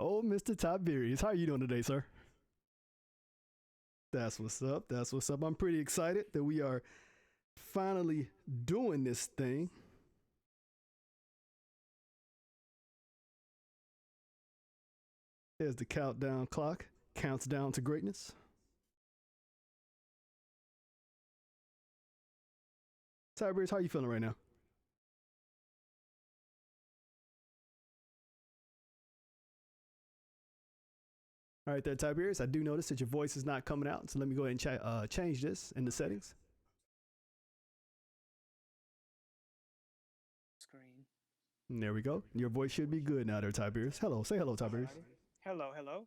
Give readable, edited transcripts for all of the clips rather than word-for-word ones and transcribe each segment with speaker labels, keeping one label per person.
Speaker 1: Oh, Mr. Tiberius, how are you doing today, sir? That's what's up. That's what's up. I'm pretty excited that we are finally doing this thing. There's the countdown clock. Counts down to greatness. Tiberius, how are you feeling right now? All right, there, Tiberius. I do notice that your voice is not coming out, so let me go ahead and change this in the settings.
Speaker 2: Screen.
Speaker 1: And there we go. Your voice should be good now, there, Tiberius. Hello, say hello, Tiberius.
Speaker 2: Hello, hello.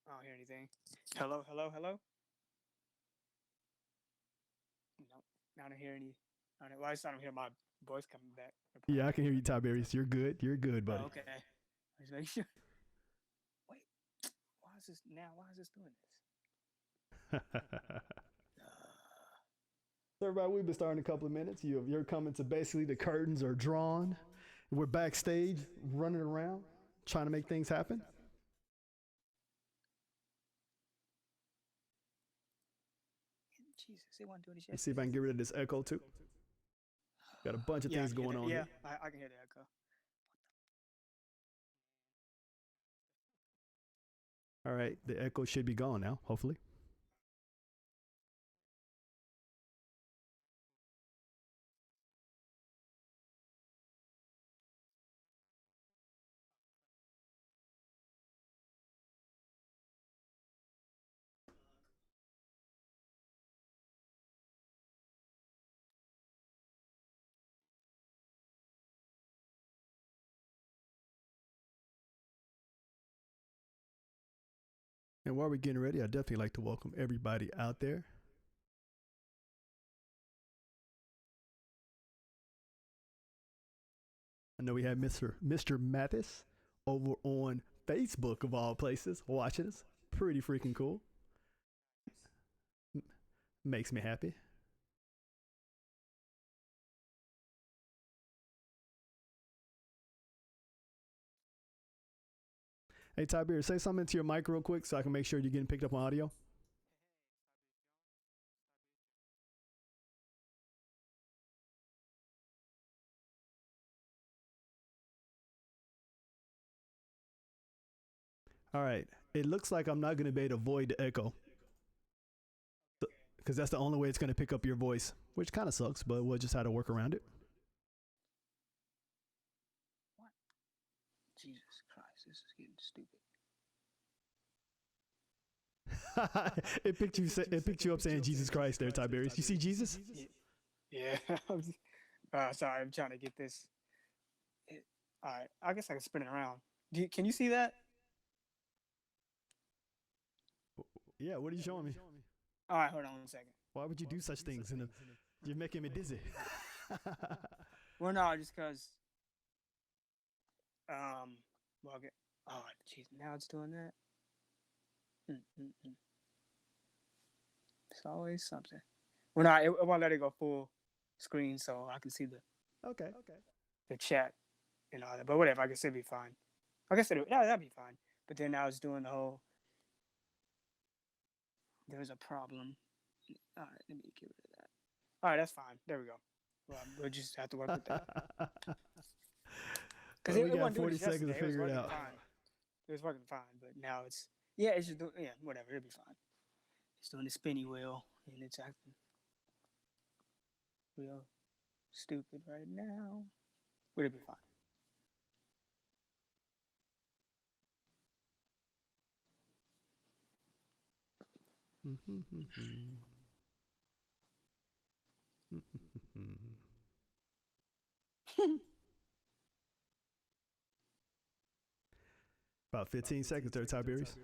Speaker 2: I don't hear anything. Hello, hello, hello. Nope. I don't hear any. Well, I just don't hear my voice coming back.
Speaker 1: Yeah, I can hear you, Tiberius. You're good. You're good, buddy.
Speaker 2: Oh, okay. I just make sure. Wait. Why is this now? Why is this doing this?
Speaker 1: So everybody, we've been starting a couple of minutes. You're coming to basically the curtains are drawn. We're backstage running around trying to make things happen.
Speaker 2: Jesus, it won't do any shit.
Speaker 1: Let's see if I can get rid of this echo too. Got a bunch of things going on.
Speaker 2: Yeah, I can hear the echo.
Speaker 1: All right, the echo should be gone now, hopefully. And while we're getting ready, I'd definitely like to welcome everybody out there. I know we have Mr. Mathis over on Facebook of all places watching us. Pretty freaking cool. Makes me happy. Hey, Tiberius, say something into your mic real quick so I can make sure you're getting picked up on audio. All right. It looks like I'm not going to be able to avoid the echo because that's the only way it's going to pick up your voice, which kind of sucks, but we'll just have to work around it.
Speaker 2: What? Jesus Christ, this is getting stupid.
Speaker 1: It picked you up saying Jesus Christ there, Tiberius. You see Jesus?
Speaker 2: Yeah. Sorry, I'm trying to get this. All right, I guess I can spin it around. Can you see that?
Speaker 1: Yeah, what are you showing me?
Speaker 2: All right, hold on one second.
Speaker 1: Why would you do such things? You're making me dizzy.
Speaker 2: Well, no, just because. Well, okay. Oh, jeez, now it's doing that. It's always something. Well, no, it won't let it go full screen, so I can see the chat and all that. But whatever, I guess it'd be fine. I guess that'd be fine. But then I was doing the whole. There was a problem. All right, let me get rid of that. All right, that's fine. There we go. Well, we'll just have to work with that.
Speaker 1: Because we got 40 seconds to figure it out.
Speaker 2: Fine. It was working fine, but now it's just doing whatever. It'll be fine. It's doing the spinny wheel, and it's acting real stupid right now. But it'll be fine.
Speaker 1: About 15 seconds there, Tiberius.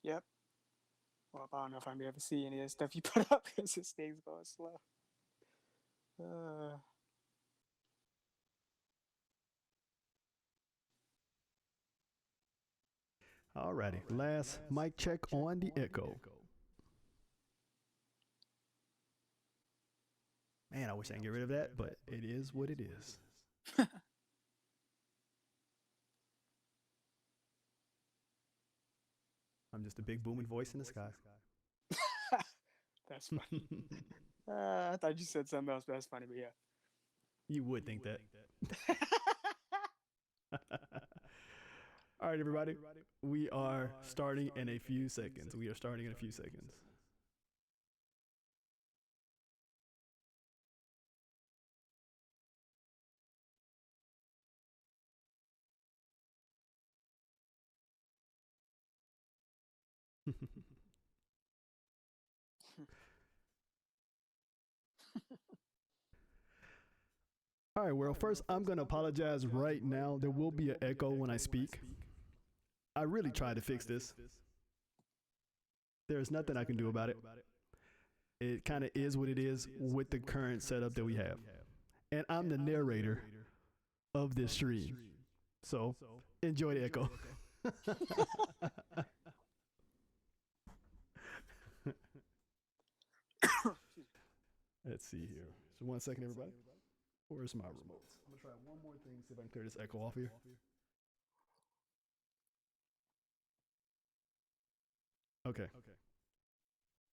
Speaker 2: Yep. Well, I don't know if I'm able to see any of the stuff you put up because this thing's going slow.
Speaker 1: Alrighty, last mic check on the echo. Man, I wish I could get rid of that, but it is what it is. I'm just a big booming voice in the sky.
Speaker 2: That's funny. I thought you said something else, but that's funny. But yeah,
Speaker 1: you would think that. All right, everybody. We are starting in a few seconds. All right, well, first, I'm going to apologize right now. There will be an echo when I speak. I really tried to fix this. There's nothing I can do about it. It kind of is what it is with the current setup that we have. And I'm the narrator of this stream. So enjoy the echo. Let's see here. So 1 second, everybody. Where's my remote? I'm gonna try one more thing, see if I can clear this echo off here. Okay.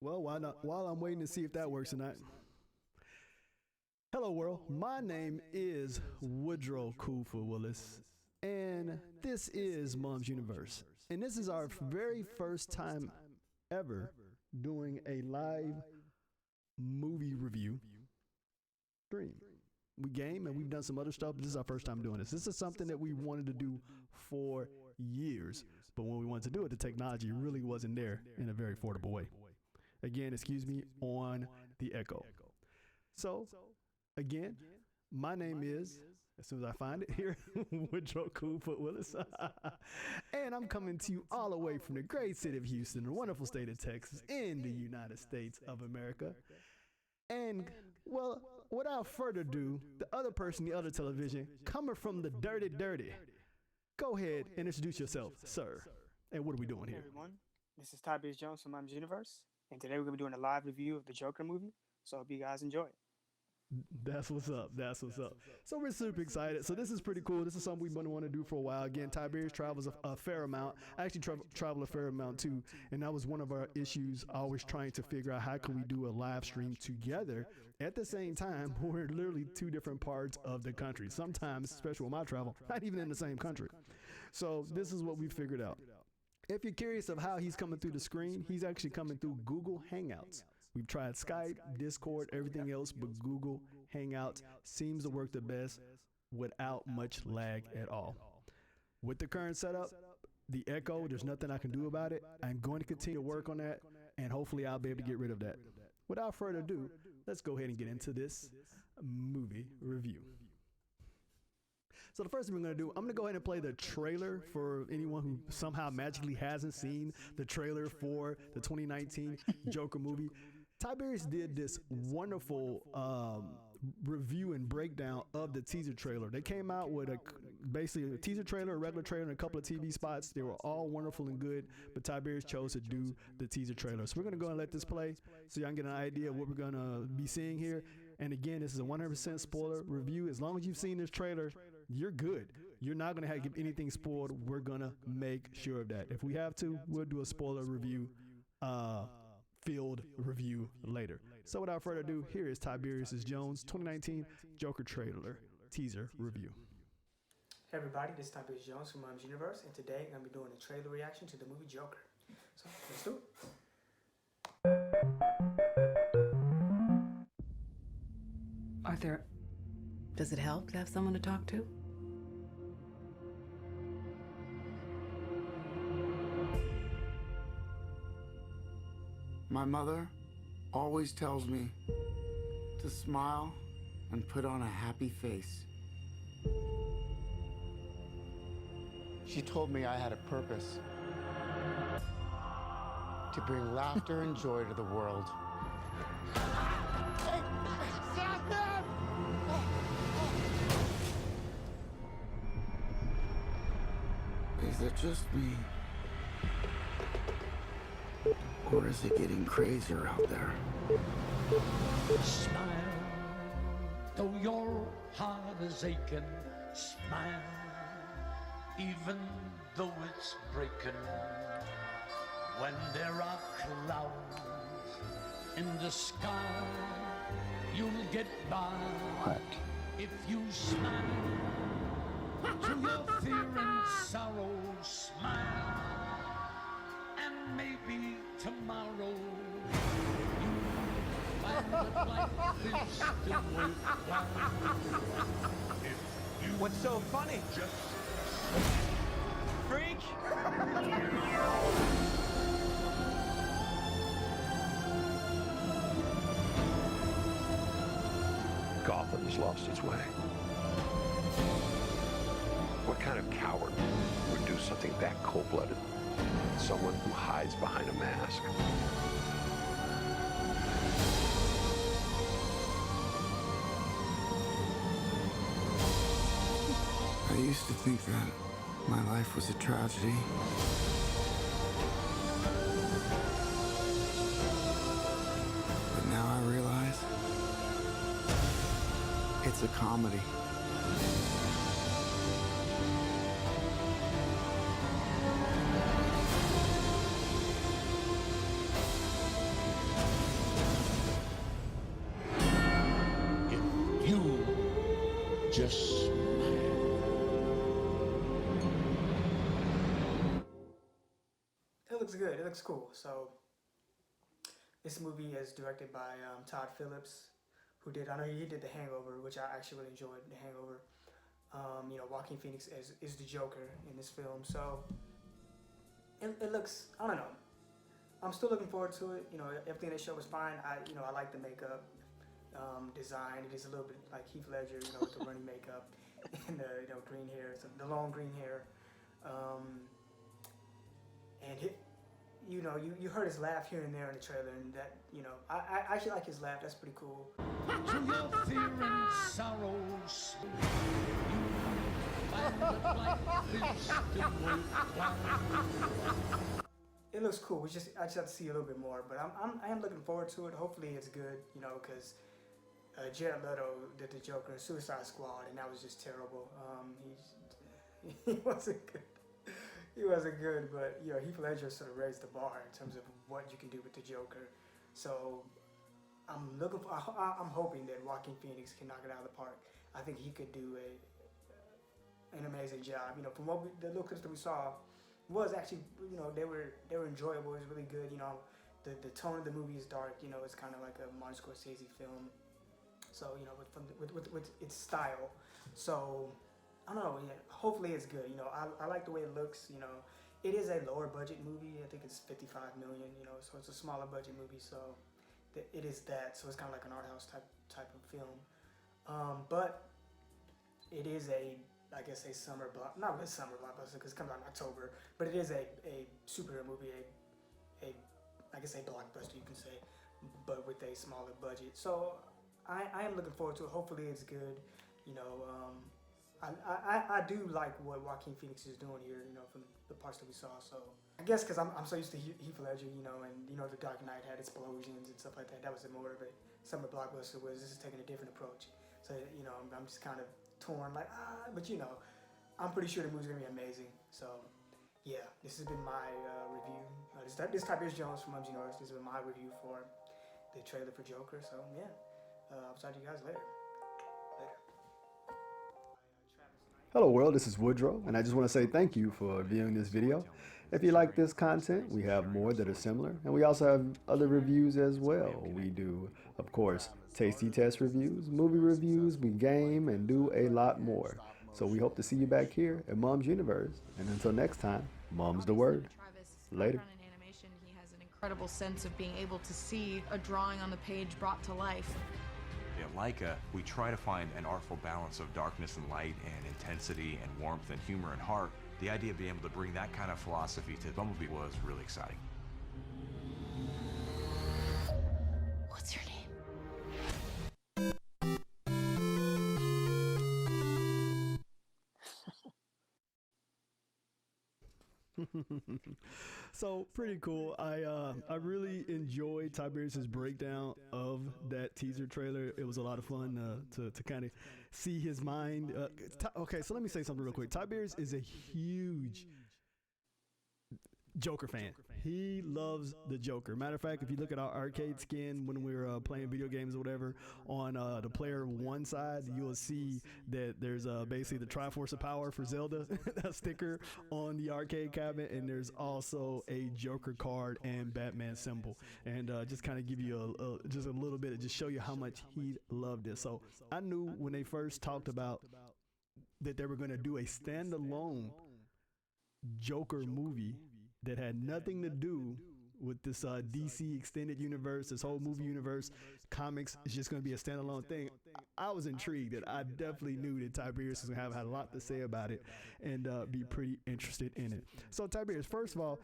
Speaker 1: Well, why not? While I'm waiting to see if that works tonight. Hello, world. My name is Woodrow Kufa Willis, and this is Mom's Universe. And this is our very first time ever doing a live movie review stream. We game and we've done some other stuff, but this is our first time doing this. This is something that we wanted to do for years, but when we wanted to do it, the technology really wasn't there in a very affordable way. Again, excuse me on the echo. So, again, my name is, as soon as I find it here, Woodrow Kufa Willis. And I'm coming to you all the way from the great city of Houston, the wonderful state of Texas, in the United States of America. And, well, without further ado, the other person, the other television, coming from the dirty, go ahead and introduce yourself, sir. And what are we doing here?
Speaker 2: Hey everyone, this is Todd Jones from Mom's Universe, and today we're going to be doing a live review of the Joker movie, so I hope you guys enjoy it.
Speaker 1: That's what's up. So we're super excited. So this is pretty cool. This is something we've been wanting to do for a while. Again, Tiberius travels a fair amount. I actually travel a fair amount too. And that was one of our issues, always trying to figure out how can we do a live stream together at the same time. We're literally two different parts of the country. Sometimes, especially with my travel, not even in the same country. So this is what we figured out. If you're curious of how he's coming through the screen, he's actually coming through Google Hangouts. We've tried Skype, Discord, everything else, but Google Hangouts seems to work the best without much lag at all. With the current setup, the echo, there's nothing I can do about it. I'm going to continue to work on that, and hopefully I'll be able to get rid of that. Without further ado, let's go ahead and get into this movie review. So the first thing we're going to do, I'm going to go ahead and play the trailer for anyone who somehow magically hasn't seen the trailer for the 2019 Joker movie. Tiberius did this wonderful review and breakdown of the teaser trailer. They came out with basically a teaser trailer, a regular trailer, and a couple of TV spots. They were all wonderful and good, but Tiberius chose to do the teaser trailer. So we're going to go and let this play so y'all can get an idea of what we're going to be seeing here. And again, this is a 100% spoiler review. As long as you've seen this trailer, you're good. You're not going to get anything spoiled. We're going to make sure of that. If we have to, we'll do a spoiler review, field review later. So without further ado, here is Tiberius Jones 2019 Joker trailer teaser review.
Speaker 2: Hey everybody, this is Tiberius Jones from Mom's Universe, and today I'm going to be doing a trailer reaction to the movie Joker. So let's do it.
Speaker 3: Arthur, does it help to have someone to talk to?
Speaker 4: My mother always tells me to smile and put on a happy face. She told me I had a purpose to bring laughter and joy to the world. Hey, stop them! Is it just me? Or is it getting crazier out there?
Speaker 5: Smile, though your heart is aching. Smile, even though it's breaking. When there are clouds in the sky, you'll get by.
Speaker 6: What?
Speaker 5: If you smile to your fear and sorrow, smile, and maybe tomorrow you'll find that life is still worthwhile. If you
Speaker 7: What's so funny?
Speaker 5: just
Speaker 7: Freak?
Speaker 6: Gotham has lost its way. What kind of coward would do something that cold-blooded? Someone who hides behind a mask.
Speaker 4: I used to think that my life was a tragedy. But now I realize it's a comedy.
Speaker 5: if you just smile.
Speaker 2: It looks good. It looks cool. So this movie is directed by Todd Phillips, who did, I know he did The Hangover, which I actually really enjoyed, The Hangover. You know, Joaquin Phoenix is the Joker in this film. So it looks, I don't know. I'm still looking forward to it. You know, everything they showed was fine. I like the makeup design. It is a little bit like Heath Ledger, you know, with the running makeup and the green hair, so the long green hair. And you heard his laugh here and there in the trailer, and that, you know, I actually like his laugh. That's pretty cool.
Speaker 5: To your fear and sorrows, you find that life is still worthwhile.
Speaker 2: It looks cool. I just have to see a little bit more, but I am looking forward to it. Hopefully it's good, you know, because Jared Leto did the Joker in Suicide Squad, and that was just terrible. He wasn't good. He wasn't good, but you know, Heath Ledger sort of raised the bar in terms of what you can do with the Joker. So I'm hoping that Joaquin Phoenix can knock it out of the park. I think he could do an amazing job. You know, from the little clips that we saw was actually, you know, they were enjoyable. It was really good. You know, the tone of the movie is dark. You know, it's kind of like a Martin Scorsese film. So you know, with its style. So I don't know. Yeah, hopefully it's good. You know, I like the way it looks. You know, it is a lower budget movie. I think it's $55 million. You know, so it's a smaller budget movie. So it is that. So it's kind of like an art house type of film. But it is I guess a summer not a summer blockbuster because it comes out in October. But it is a superhero movie. I guess a blockbuster, you can say, but with a smaller budget. So I am looking forward to it. Hopefully it's good. You know. I do like what Joaquin Phoenix is doing here, you know, from the parts that we saw. So I guess because I'm so used to Heath Ledger, you know, and you know, The Dark Knight had explosions and stuff like that. That was more of a summer blockbuster, whereas this is taking a different approach. So you know, I'm just kind of torn, like but you know, I'm pretty sure the movie's gonna be amazing. So yeah, this has been my review. This Tiberius Jones from Mums Universe. This has been my review for the trailer for Joker. So yeah, I'll talk to you guys later.
Speaker 1: Hello world, this is Woodrow, and I just want to say thank you for viewing this video. If you like this content, we have more that are similar, and we also have other reviews as well. We do, of course, tasty test reviews, movie reviews, we game, and do a lot more. So we hope to see you back here at Mom's Universe, and until next time, Mom's the word. Later.
Speaker 8: He has an incredible sense of being able to see a drawing on the page brought to life.
Speaker 9: At Leica, we try to find an artful balance of darkness and light and intensity and warmth and humor and heart. The idea of being able to bring that kind of philosophy to Bumblebee was really exciting.
Speaker 8: What's your name?
Speaker 1: So pretty cool. I really enjoyed Tiberius's breakdown of that teaser trailer. It was a lot of fun to kind of see his mind. Okay, so let me say something real quick. Tiberius is a huge Joker fan. He loves the Joker. Matter of fact, if you look at our arcade skin when we were playing video games or whatever, on the player one side, you will see that there's basically the Triforce of Power for Zelda, that sticker on the arcade cabinet, and there's also a Joker card and Batman symbol. And just kind of give you just a little bit, just show you how much he loved it. So I knew when they first talked about that they were going to do a standalone Joker movie that had nothing to do with this DC extended universe, this whole movie universe, comics. It's just going to be a standalone thing. I was intrigued, that I definitely knew that Tiberius was going to have a lot to say about it and be pretty interested in it. So Tiberius, first of all,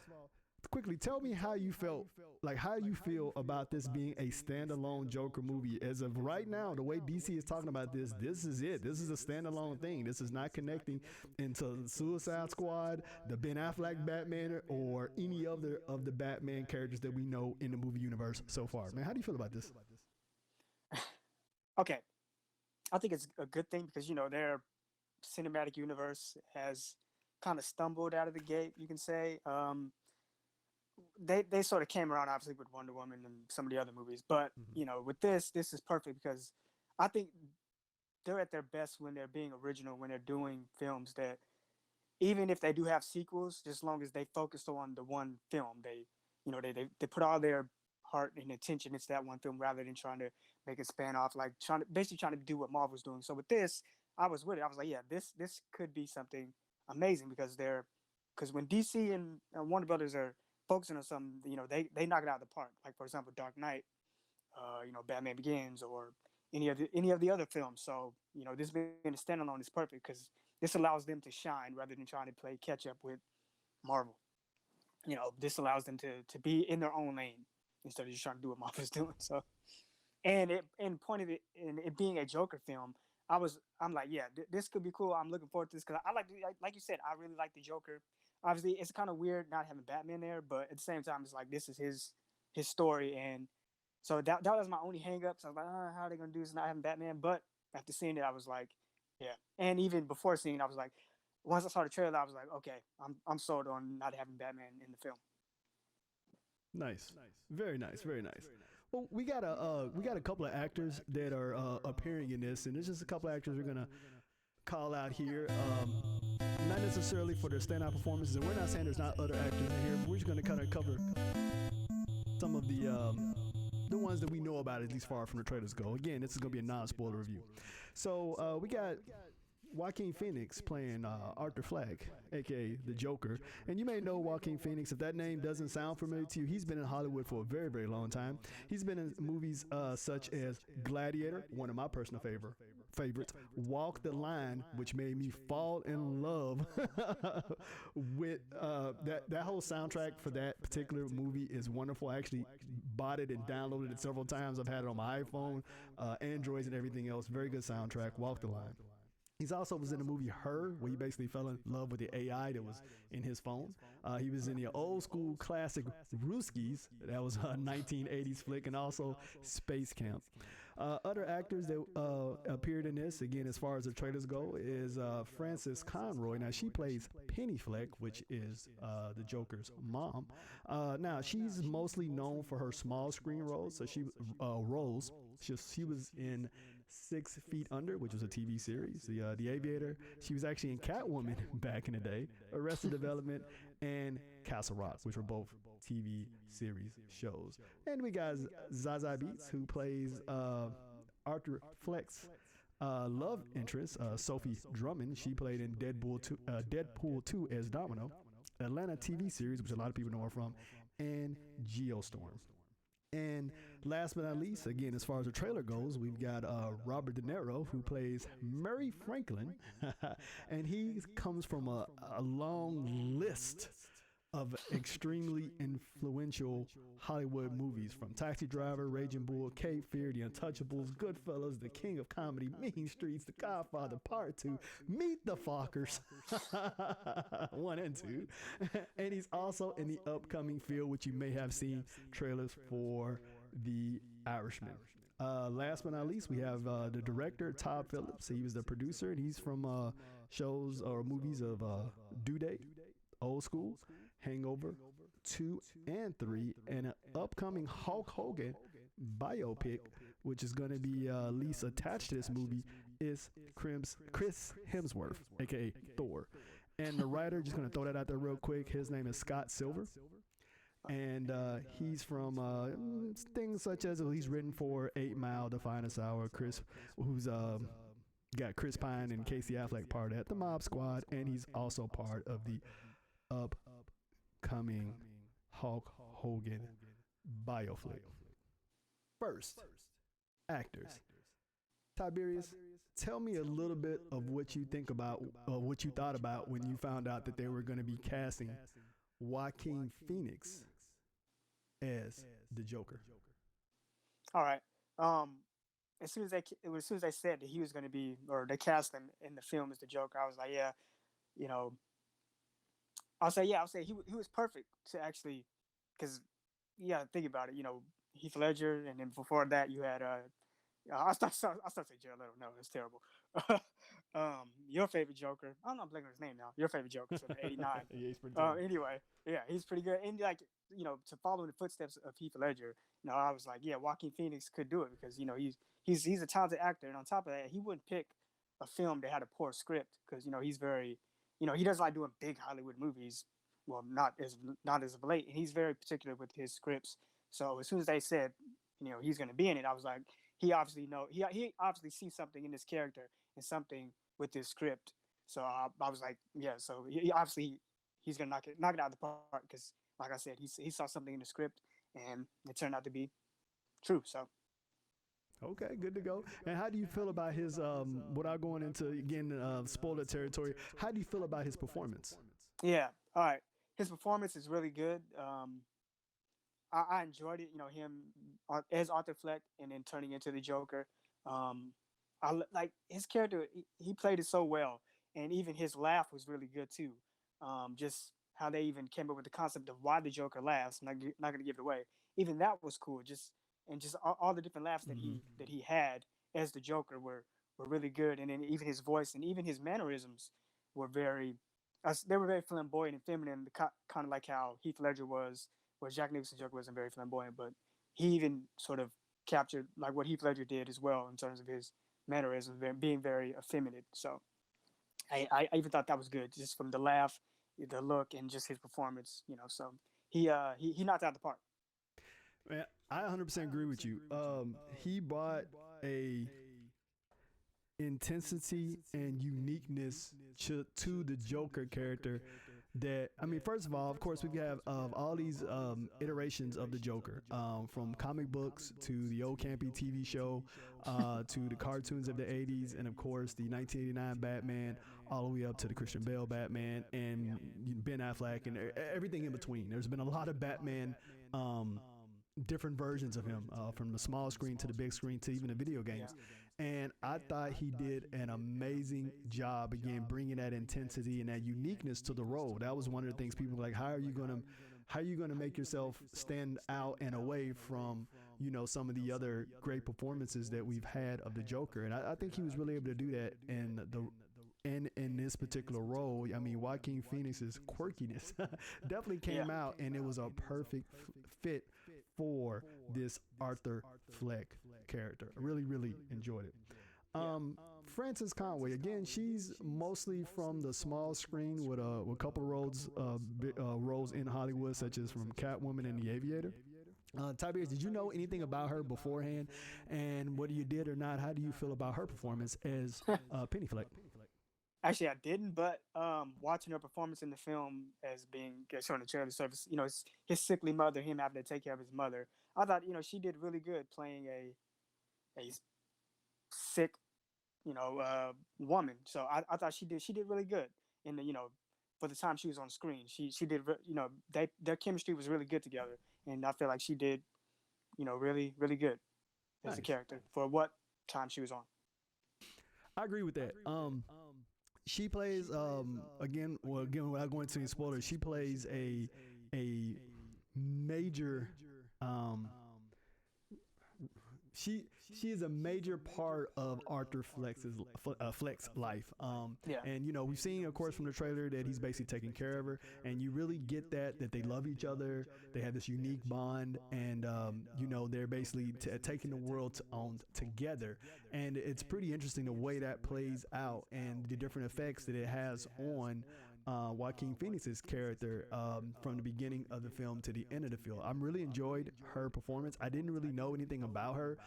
Speaker 1: quickly tell me how you felt, like how you feel about this being a standalone Joker movie. As of right now, the way DC is talking about this is it. This is a standalone thing. This is not connecting into Suicide Squad, the Ben Affleck Batman, or any other of the Batman characters that we know in the movie universe so far. Man, how do you feel about this?
Speaker 2: Okay, I think it's a good thing because, you know, their cinematic universe has kind of stumbled out of the gate, you can say. They sort of came around, obviously, with Wonder Woman and some of the other movies. But, you know, with this is perfect because I think they're at their best when they're being original, when they're doing films that, even if they do have sequels, just as long as they focus on the one film, they put all their heart and attention into that one film rather than trying to make it span off, like basically trying to do what Marvel's doing. So with this, I was with it. I was like, yeah, this could be something amazing because when DC and Warner Brothers are focusing on something, you know, they knock it out of the park. Like, for example, Dark Knight, you know, Batman Begins, or any of the other films. So, you know, this being a standalone is perfect because this allows them to shine rather than trying to play catch up with Marvel. You know, this allows them to be in their own lane instead of just trying to do what Marvel's doing. So, and it being a Joker film, I'm like, yeah, this could be cool. I'm looking forward to this because I like you said, I really like the Joker. Obviously, it's kind of weird not having Batman there, but at the same time, it's like this is his story, and so that was my only hang-up. So I was like, how are they gonna do this not having Batman? But after seeing it, I was like, yeah. And even before seeing it, I was like, once I saw the trailer, I was like, okay, I'm sold on not having Batman in the film.
Speaker 1: Nice, very nice, very nice. Well, we got a couple of actors that are appearing in this, and there's just a couple of actors we're gonna call out here. Not necessarily for their standout performances, and we're not saying there's not other actors in here, but we're just going to kind of cover some of the ones that we know about, at least far from the trailers go. Again, this is going to be a non-spoiler review. So we got Joaquin Phoenix playing Arthur Fleck, aka the Joker. And you may know Joaquin Phoenix. If that name doesn't sound familiar to you, he's been in Hollywood for a very, very long time. He's been in movies such as Gladiator, one of my personal favorites, Walk the Line, which made me fall in love with that whole soundtrack for that particular movie is wonderful. I actually bought it and downloaded it several times. I've had it on my iPhone, Androids, and everything else. Very good soundtrack, Walk the Line. He's also was in the movie Her, where he basically fell in love with the AI that was in his phone. He was in the old school classic Ruskies, that was a 1980s flick, and also Space Camp. Other actors that appeared in this, again, as far as the trailers go, is Frances Conroy. Now, she plays Penny Fleck, which is the Joker's mom. Now, she's mostly known for her small screen roles. So she was in 6 Feet Under, which was a TV series, the Aviator. She was actually in Catwoman back in the day, Arrested Development, and Castle Rock, which were both TV series shows. And we got Zazie Beetz, who plays Arthur Fleck's love interest, Sophie Drummond. She played in Deadpool 2 as Domino, Atlanta TV series, which a lot of people know her from, and Geostorm. And last but not least, again, as far as the trailer goes, we've got Robert De Niro, who plays Murray Franklin, and he comes from a long list of extremely influential Hollywood movies, from Taxi Driver, Raging Bull, Cape Fear, The Untouchables, Goodfellas, The King of Comedy, Mean Streets, The Godfather Part 2, Meet the Fockers, 1 and 2. And he's also in the upcoming film, which you may have seen trailers for, The Irishman. Last but not least, we have the director, Todd Phillips. He was the producer, and he's from shows or movies of Due Date, Old School, Hangover, 2 and 3, and an upcoming Hulk Hogan biopic, which is going to be at least attached to this movie, is Chris Hemsworth, aka Thor. And the writer, just going to throw that out there real quick, his name is Scott Silver. And he's from things such as he's written for 8 Mile, The Finest Hour, who's got Chris Pine and Casey Affleck part at the Mob Squad, and he's also part of the upcoming Hulk Hogan bioflick. First, actors. Tiberius, tell me a little bit of what you think about, what you thought about when you found out that they were going to be casting Joaquin Phoenix as the Joker.
Speaker 2: All right. As soon as they said that he was going to be, or they cast him in the film as the Joker, I was like, yeah, you know, I'll say he was perfect to actually, because you got to think about it, you know, Heath Ledger, and then before that you had I start saying Jared Leto. No, it's terrible. Your favorite Joker. I'm not blanking on his name now. Your favorite Joker from '89.
Speaker 1: Yeah, he's pretty good.
Speaker 2: Anyway, yeah, he's pretty good. And like, you know, to follow in the footsteps of Heath Ledger, you know, I was like, yeah, Joaquin Phoenix could do it because, you know, he's a talented actor, and on top of that, he wouldn't pick a film that had a poor script because, you know, he's very, you know, he doesn't like doing big Hollywood movies. Well, not as of late, and he's very particular with his scripts. So as soon as they said, you know, he's going to be in it, I was like, he obviously sees something in this character and something with this script. So I was like, yeah. So he's gonna knock it out of the park because, like I said, he saw something in the script and it turned out to be true. So.
Speaker 1: Okay, good to go. And how do you feel about his, without going into, again, spoiler territory, how do you feel about his performance?
Speaker 2: Yeah, all right. His performance is really good. I enjoyed it, you know, him as Arthur Fleck and then turning into the Joker. I like his character. He played it so well, and even his laugh was really good too. Just how they even came up with the concept of why the Joker laughs. I'm not going to give it away. Even that was cool. Just all the different laughs that he had as the Joker were really good, and then even his voice and even his mannerisms were very flamboyant and feminine, kind of like how Heath Ledger was. Where Jack Nicholson's Joker wasn't very flamboyant, but he even sort of captured like what Heath Ledger did as well in terms of his mannerisms, being very effeminate. So I even thought that was good, just from the laugh, the look, and just his performance. You know, so he knocked out the park.
Speaker 1: Man, I 100% agree with you. He brought a intensity and uniqueness to the Joker character that, I mean, first of all, of course, we have all these iterations of the Joker, from comic books to the old campy TV show, to the cartoons of the 80s, and of course the 1989 Batman, all the way up to the Christian Bale Batman and Ben Affleck and everything in between. There's been a lot of Batman, different versions of him, from the small screen to the big screen to even the video games. And I thought he did an amazing job, again, bringing that intensity and that uniqueness to the role. That was one of the things people were like, how are you going to make yourself stand out and away from, you know, some of the other great performances that we've had of the Joker? And I think he was really able to do that in this particular role. I mean, Joaquin Phoenix's quirkiness definitely came out, and it was a perfect fit for this Arthur Fleck character. I really, really enjoyed it. Frances Conway, again, she's mostly from the small screen with a couple of roles in Hollywood, such as from Catwoman and The Aviator. Tiberius, did you know anything about her beforehand? And whether you did or not, how do you feel about her performance as Penny Fleck?
Speaker 2: Actually, I didn't, but watching her performance in the film as being shown on the trailer surface, you know, his sickly mother, him having to take care of his mother, I thought, you know, she did really good playing a sick, you know, woman. So I thought she did really good in the, you know, for the time she was on screen. She did, you know, their chemistry was really good together, and I feel like she did, you know, really, really good as a character for what time she was on.
Speaker 1: I agree with that. She plays again without going into any spoilers, she plays a she is a major part of Arthur Fleck's life.
Speaker 2: Yeah.
Speaker 1: And we've seen, of course, from the trailer that he's basically taking care of her, and you really get that they love each other. They have this unique bond, and they're basically taking the world on together. And it's pretty interesting the way that plays out and the different effects that it has on Joaquin Phoenix's character from the beginning of the film to the end of the film. I really enjoyed her performance. I didn't really know anything about her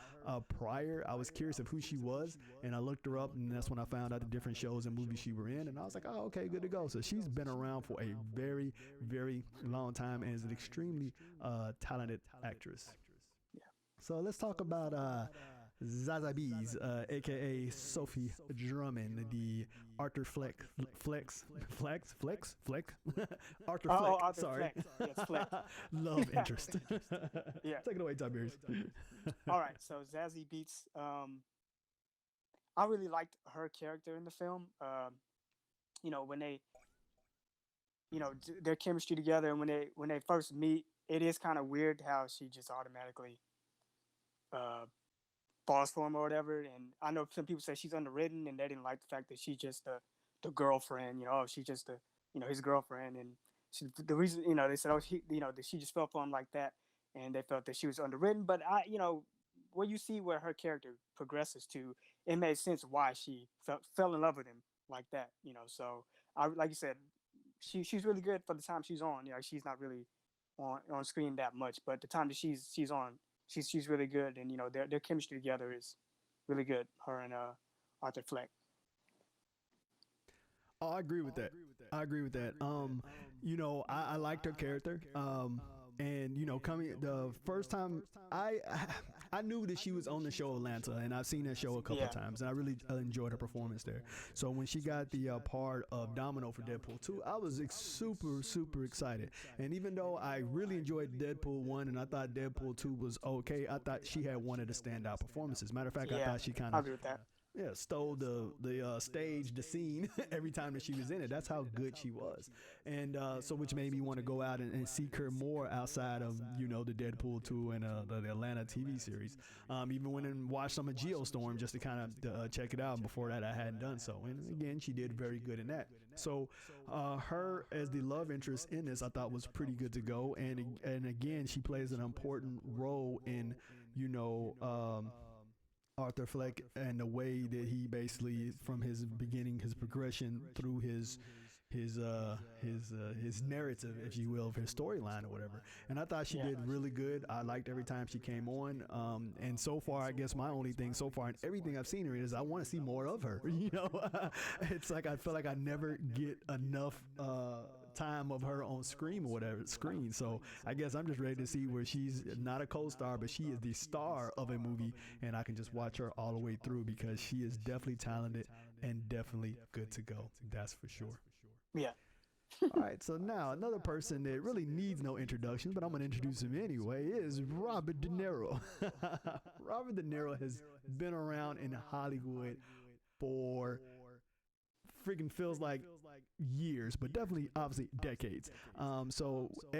Speaker 1: prior. I was curious of who she was, and I looked her up, and that's when I found out the different shows and movies she were in, and I was like, oh, okay, good to go. So she's been around for a very, very long time and is an extremely talented actress.
Speaker 2: Yeah.
Speaker 1: So let's talk about Zazie Beetz, aka Sophie Drummond, the Arthur Fleck, Arthur Fleck.
Speaker 2: Arthur
Speaker 1: Sorry,
Speaker 2: Fleck. Yes, Fleck.
Speaker 1: Love interest.
Speaker 2: Yeah.
Speaker 1: Take it away, Tiberius.
Speaker 2: All right, so Zazie Beetz, I really liked her character in the film. When they, their chemistry together, and when they first meet, it is kind of weird how she just automatically falls for him or whatever. And I know some people say she's underwritten, and they didn't like the fact that she's just the girlfriend. She's just his girlfriend, and the reason they said that she just fell for him like that, and they felt that she was underwritten. But where you see where her character progresses to, it made sense why she fell in love with him like that. So like you said, she's really good for the time she's on. She's not really on screen that much, but the time that she's on, she's really good, and their chemistry together is really good. Her and Arthur Fleck.
Speaker 1: Oh, I agree with that. I liked her character. And coming the first time, I knew that she was on the show Atlanta, and I've seen that show a couple of times, and I really enjoyed her performance there. So when she got the part of Domino for Deadpool 2, I was super excited. And even though I really enjoyed Deadpool 1 and I thought Deadpool 2 was okay, I thought she had one of the standout performances. Matter of fact, I thought she kind
Speaker 2: I
Speaker 1: of
Speaker 2: agree with that.
Speaker 1: Yeah, stole the stage, the scene every time that she was in it. That's how good she was, and so which made me want to go out and seek her more outside of the Deadpool 2 and the Atlanta TV series. Even went and watched some of Geostorm just to kind of check it out. Before that, I hadn't done so, and again, she did very good in that. So her as the love interest in this, I thought was pretty good to go, and again, she plays an important role in Arthur Fleck and the way that he basically, from his beginning, his progression through his narrative, if you will, of his storyline or whatever. And I thought she did really good. I liked every time she came on. And so far, I guess my only thing so far in everything I've seen her is I want to see more of her. It's like I feel like I never get enough time of her on screen or whatever screen. So I guess I'm just ready to see where she's not a co-star, but she is the star of a movie, and I can just watch her all the way through because she is definitely talented and definitely good to go. That's for sure.
Speaker 2: Yeah.
Speaker 1: All right, so now another person that really needs no introduction, but I'm going to introduce him anyway, is Robert De Niro. Robert De Niro has been around in Hollywood for freaking feels like years, but definitely obviously decades.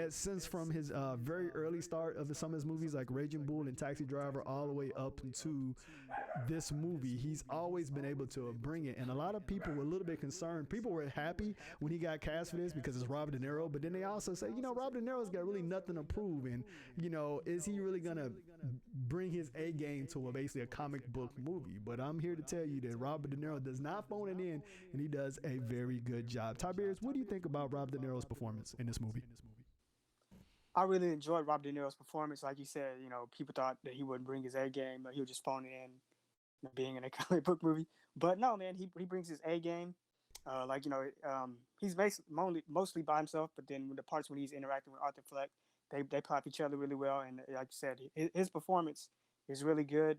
Speaker 1: Since from his very early start of some of his movies like Raging Bull and Taxi Driver all the way up into this movie, he's always been able to bring it. And a lot of people were a little bit concerned. People were happy when he got cast for this because it's Robert De Niro, but then they also say, Robert De Niro's got really nothing to prove, and is he really gonna bring his A game to basically a comic book movie? But I'm here to tell you that Robert De Niro does not phone it in, and he does a very good job. Tiberius, what do you think about Robert De Niro's performance in this movie?
Speaker 2: I really enjoyed Robert De Niro's performance. Like you said, people thought that he wouldn't bring his A game, he would just phone it in, being in a comic book movie. But no, man, he brings his A game. He's mostly by himself, but then the parts when he's interacting with Arthur Fleck, they play off each other really well. And like you said, his performance is really good.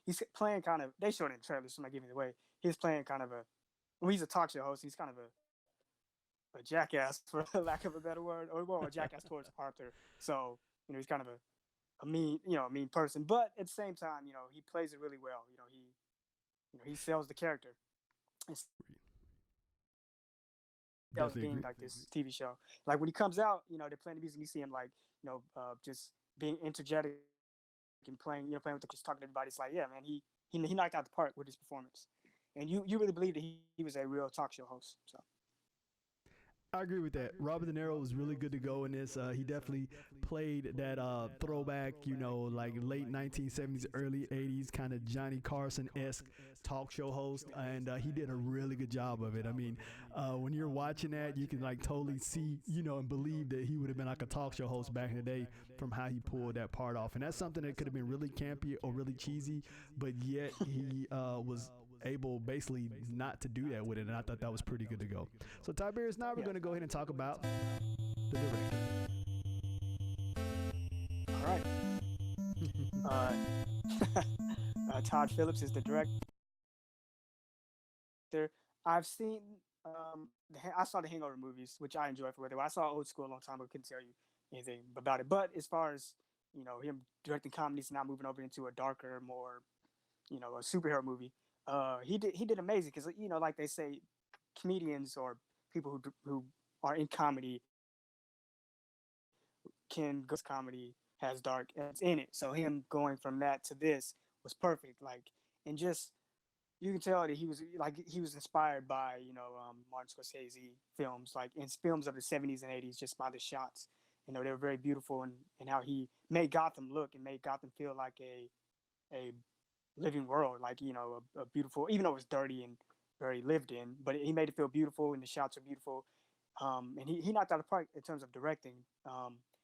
Speaker 2: He's playing kind of, they showed it in the trailer, so I'm not giving it away. He's playing kind of he's a talk show host. He's kind of a jackass, for lack of a better word, or a jackass towards Arthur. So, he's kind of a mean person, but at the same time, he plays it really well. He sells the character. That was being like this TV show. Like when he comes out, they're playing the music, and you see him just being energetic and playing with the just talking to everybody. It's like, yeah, man, he knocked out the park with his performance, and you really believe that he was a real talk show host. So.
Speaker 1: I agree with that. Robert De Niro was really good to go in this. He definitely played that throwback, like late 1970s, early 80s kind of Johnny Carson-esque talk show host, and he did a really good job of it. I mean, when you're watching that, you can like totally see, and believe that he would have been like a talk show host back in the day from how he pulled that part off. And that's something that could have been really campy or really cheesy, but yet he was able basically not to do that with it, and I thought that was pretty good to go. So Tiberius, now we're going to go ahead and talk about the director.
Speaker 2: All right. Todd Phillips is the director. I've seen I saw the Hangover movies, which I enjoy for what they were. I saw Old School a long time ago, couldn't tell you anything about it. But as far as him directing comedies, now moving over into a darker, more a superhero movie. He did amazing because like they say, comedians or people who are in comedy can go comedy has dark elements in it. So him going from that to this was perfect. Like, and just you can tell that he was inspired by Martin Scorsese films, like in films of the 70s and 80s, just by the shots. They were very beautiful, and how he made Gotham look and made Gotham feel like a living world, like a beautiful, even though it was dirty and very lived in, but he made it feel beautiful, and the shots are beautiful. And he knocked out the park in terms of directing.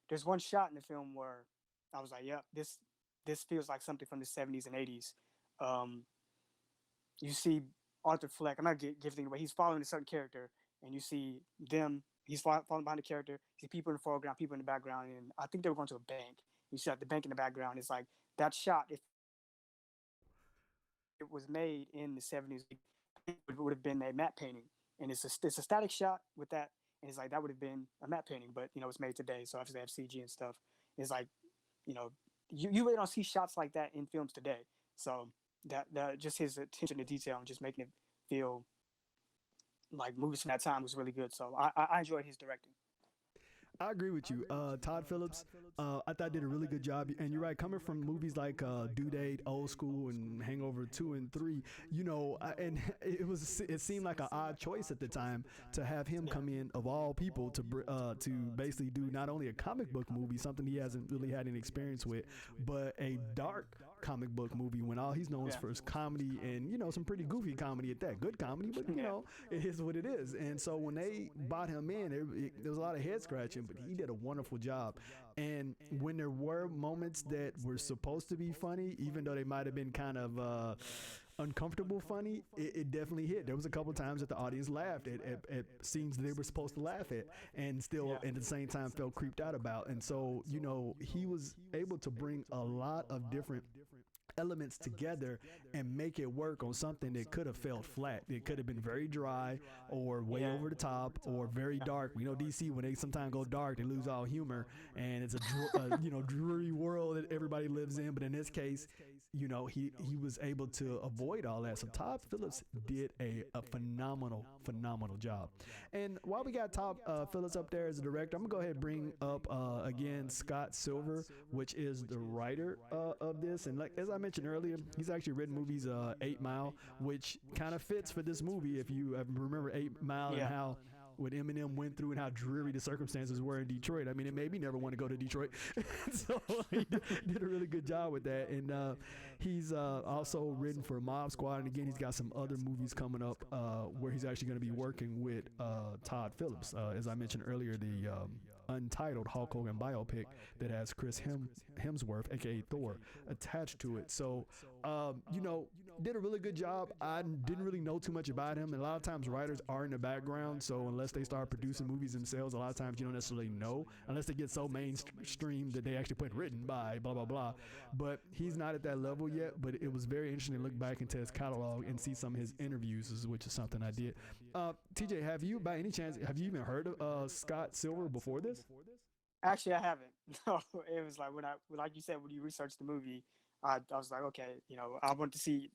Speaker 2: There's one shot in the film where I was like, "Yep, this feels like something from the 70s and 80s." You see Arthur Fleck. I'm not giving away. He's following a certain character, and you see them. He's following behind the character. You see people in the foreground, people in the background, and I think they were going to a bank. You see the bank in the background. It's like that shot. If it was made in the 70s, it would have been a matte painting, and it's a static shot with that, and it's like that would have been a matte painting, but it's made today, so obviously they have CG and stuff. It's like you really don't see shots like that in films today. So that just his attention to detail and just making it feel like movies from that time was really good. So I enjoyed his directing.
Speaker 1: I agree with you. Todd Phillips, I thought did a really good job. And you're right, coming from movies like Due Date, Old School, and Hangover 2 and 3, and it seemed like an odd choice at the time to have him come in, of all people, to basically do not only a comic book movie, something he hasn't really had any experience with, but a dark comic book movie when all he's known is for his comedy and some pretty goofy comedy at that. Good comedy, but it is what it is. And so when they brought him in, there was a lot of head scratching, but he did a wonderful job. And when there were moments that were supposed to be funny, even though they might have been kind of uncomfortable funny, it definitely hit. There was a couple times that the audience laughed at scenes they were supposed to laugh at, and still at the same time felt creeped out about. And so he was able to bring a lot of different elements together and make it work on something that could have felt flat. It could have been very dry or way over the top or very dark. We know DC, when they sometimes go dark, they lose all humor, and it's a dreary world that everybody lives in. But in this case, he was able to avoid all that. So Todd Phillips did a phenomenal job. And while we got Todd Phillips up there as a director, I'm gonna go ahead and bring up again Scott Silver, which is the writer of this. And like as I mentioned earlier, he's actually written movies 8 Mile, which kind of fits for this movie if you remember 8 Mile and how what Eminem went through and how dreary the circumstances were in Detroit. I mean, it made me never want to go to Detroit. So he did a really good job with that. And he's also written for Mob Squad. And again, he's got some other movies coming up where he's actually going to be working with Todd Phillips. As I mentioned earlier, the Untitled Hulk Hogan biopic that has Chris Hemsworth, aka Thor, attached to it. So, did a really good job. I didn't really know too much about him, and a lot of times writers are in the background, so unless they start producing movies themselves, a lot of times you don't necessarily know unless they get so mainstream that they actually put written by blah blah blah. But he's not at that level yet. But it was very interesting to look back into his catalog and see some of his interviews, which is something I did. TJ, have you by any chance even heard of Scott Silver before this?
Speaker 2: Actually, I haven't. No, it was like like you said, when you researched the movie, I was like, okay, I want to see,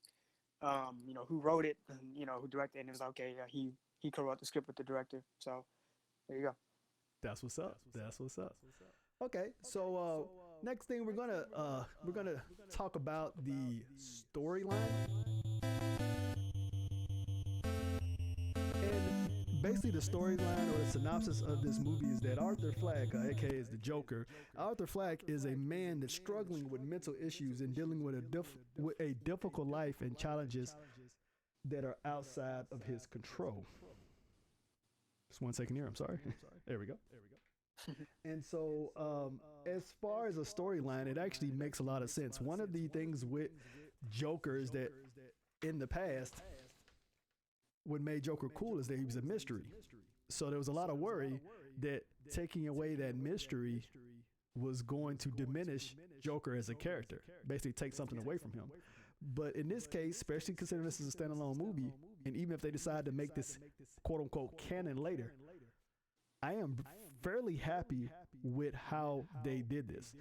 Speaker 2: who wrote it and who directed it. And it was like, okay, yeah, he co-wrote the script with the director. So there you go.
Speaker 1: That's what's up. Okay, so next thing we're gonna talk about the storyline. And basically, the storyline or the synopsis of this movie is that Arthur Fleck, aka is the Joker, Arthur Fleck is a man that's struggling with mental issues and dealing with a difficult life and challenges that are outside of his control. Just 1 second here. I'm sorry. There we go. And so, as far as a storyline, it actually makes a lot of sense. One of the things with Joker is that in the past, what made Joker cool is that he was a mystery. So there was a lot of worry that taking away that mystery was going to diminish Joker as a character, basically take something away from him. But in this case, especially considering this is a standalone movie, and even if they decide to make this quote unquote canon later, I am fairly happy with how they did this.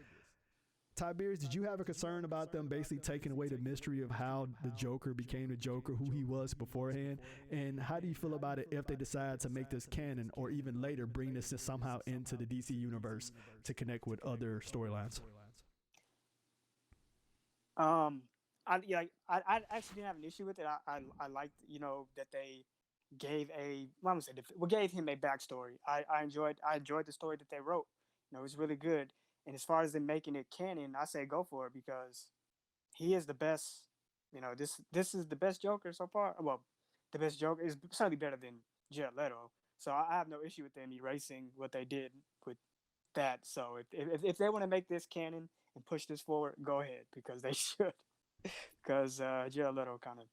Speaker 1: Tiberius, did you have a concern about them basically taking away the mystery of how the Joker became the Joker, who he was beforehand? And how do you feel about it if they decide to make this canon or even later bring this somehow into the DC universe to connect with other storylines?
Speaker 2: I actually didn't have an issue with it. I liked, that they gave gave him a backstory. I enjoyed the story that they wrote. It was really good. And as far as them making it canon, I say go for it because he is the best. This is the best Joker so far. Well, the best Joker is certainly better than Jared Leto. So I have no issue with them erasing what they did with that. So if they want to make this canon and push this forward, go ahead because they should. Because Jared Leto kind of.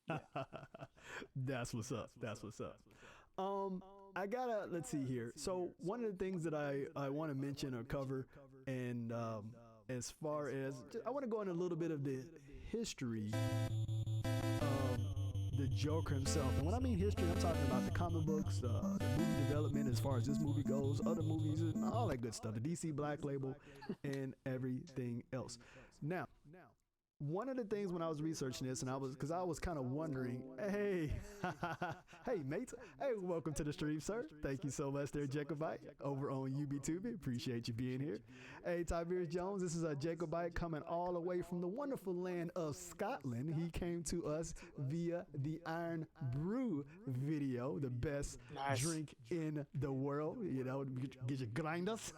Speaker 2: Yeah.
Speaker 1: That's what's up. Let's see here. So one of the things that I want to mention or cover, and as far as, I want to go into a little bit of the history of the Joker himself. And when I mean history, I'm talking about the comic books, the movie development as far as this movie goes, other movies, and all that good stuff, the DC Black Label, and everything else. Now, one of the things when I was researching this, and I was kind of wondering, hey, hey, mates, hey, welcome to the stream, sir. Thank you so much there, Jacobite, over on UBTube. Appreciate you being here. Hey, Tiberius Jones, this is a Jacobite coming all the way from the wonderful land of Scotland. He came to us via the Iron Brew video, the best drink in the world. Get your grinders.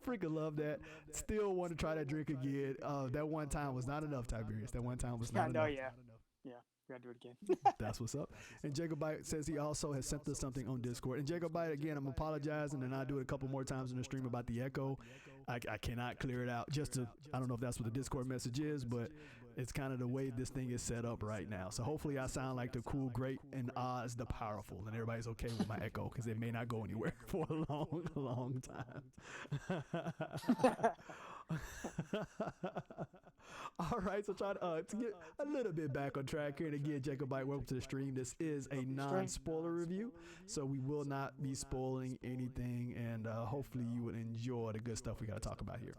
Speaker 1: Freaking love that. Still want to try that drink again. That one time was not enough, Tiberius. That one time was not enough.
Speaker 2: Yeah, we gotta do it again.
Speaker 1: That's what's up. And Jacobite says he also has sent us something on Discord. And Jacobite, again, I'm apologizing, and I'll do it a couple more times in the stream about the echo. I cannot clear it out. I don't know if that's what the Discord message is, but it's kind of the way this thing is set up right now. So hopefully I sound like the cool, great, and Oz the powerful, and everybody's okay with my echo because it may not go anywhere for a long, long time. All right, so try to get a little bit back on track here. And again, Jacobite, welcome to the stream. This is a non-spoiler review, so we will not be spoiling anything, and hopefully you would enjoy the good stuff we got to talk about here.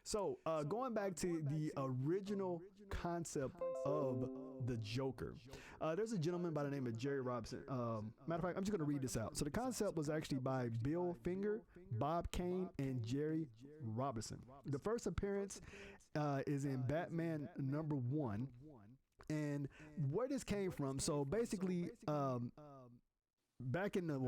Speaker 1: So going back to the original concept of the Joker, there's a gentleman by the name of Jerry Robinson. Matter of fact, I'm just going to read this out. So the concept was actually by Bill Finger, Bob Kane, and Jerry Robinson. The first appearance is in Batman #1, and where this came from. So basically, back in the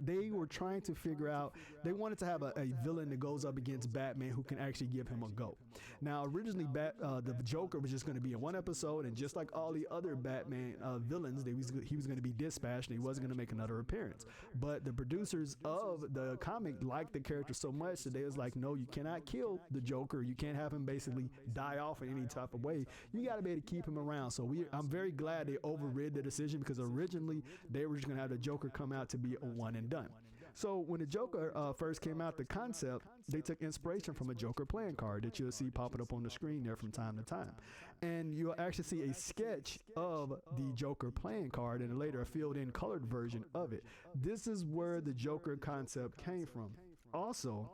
Speaker 1: they were trying to figure out, they wanted to have a villain that goes up against Batman who can actually give him a go. Now originally the Joker was just going to be in one episode, and just like all the other Batman villains, he was going to be dispatched and he wasn't going to make another appearance. But the producers of the comic liked the character so much that they was like, no, you cannot kill the Joker, you can't have him basically die off in any type of way, you got to be able to keep him around. So I'm very glad they overrid the decision, because originally they were just going to have the Joker come out to be a one and done. So when the Joker first came out, the concept, they took inspiration from a Joker playing card that you'll see popping up on the screen there from time to time. And you'll actually see a sketch of the Joker playing card and later a filled-in colored version of it. This is where the Joker concept came from. Also,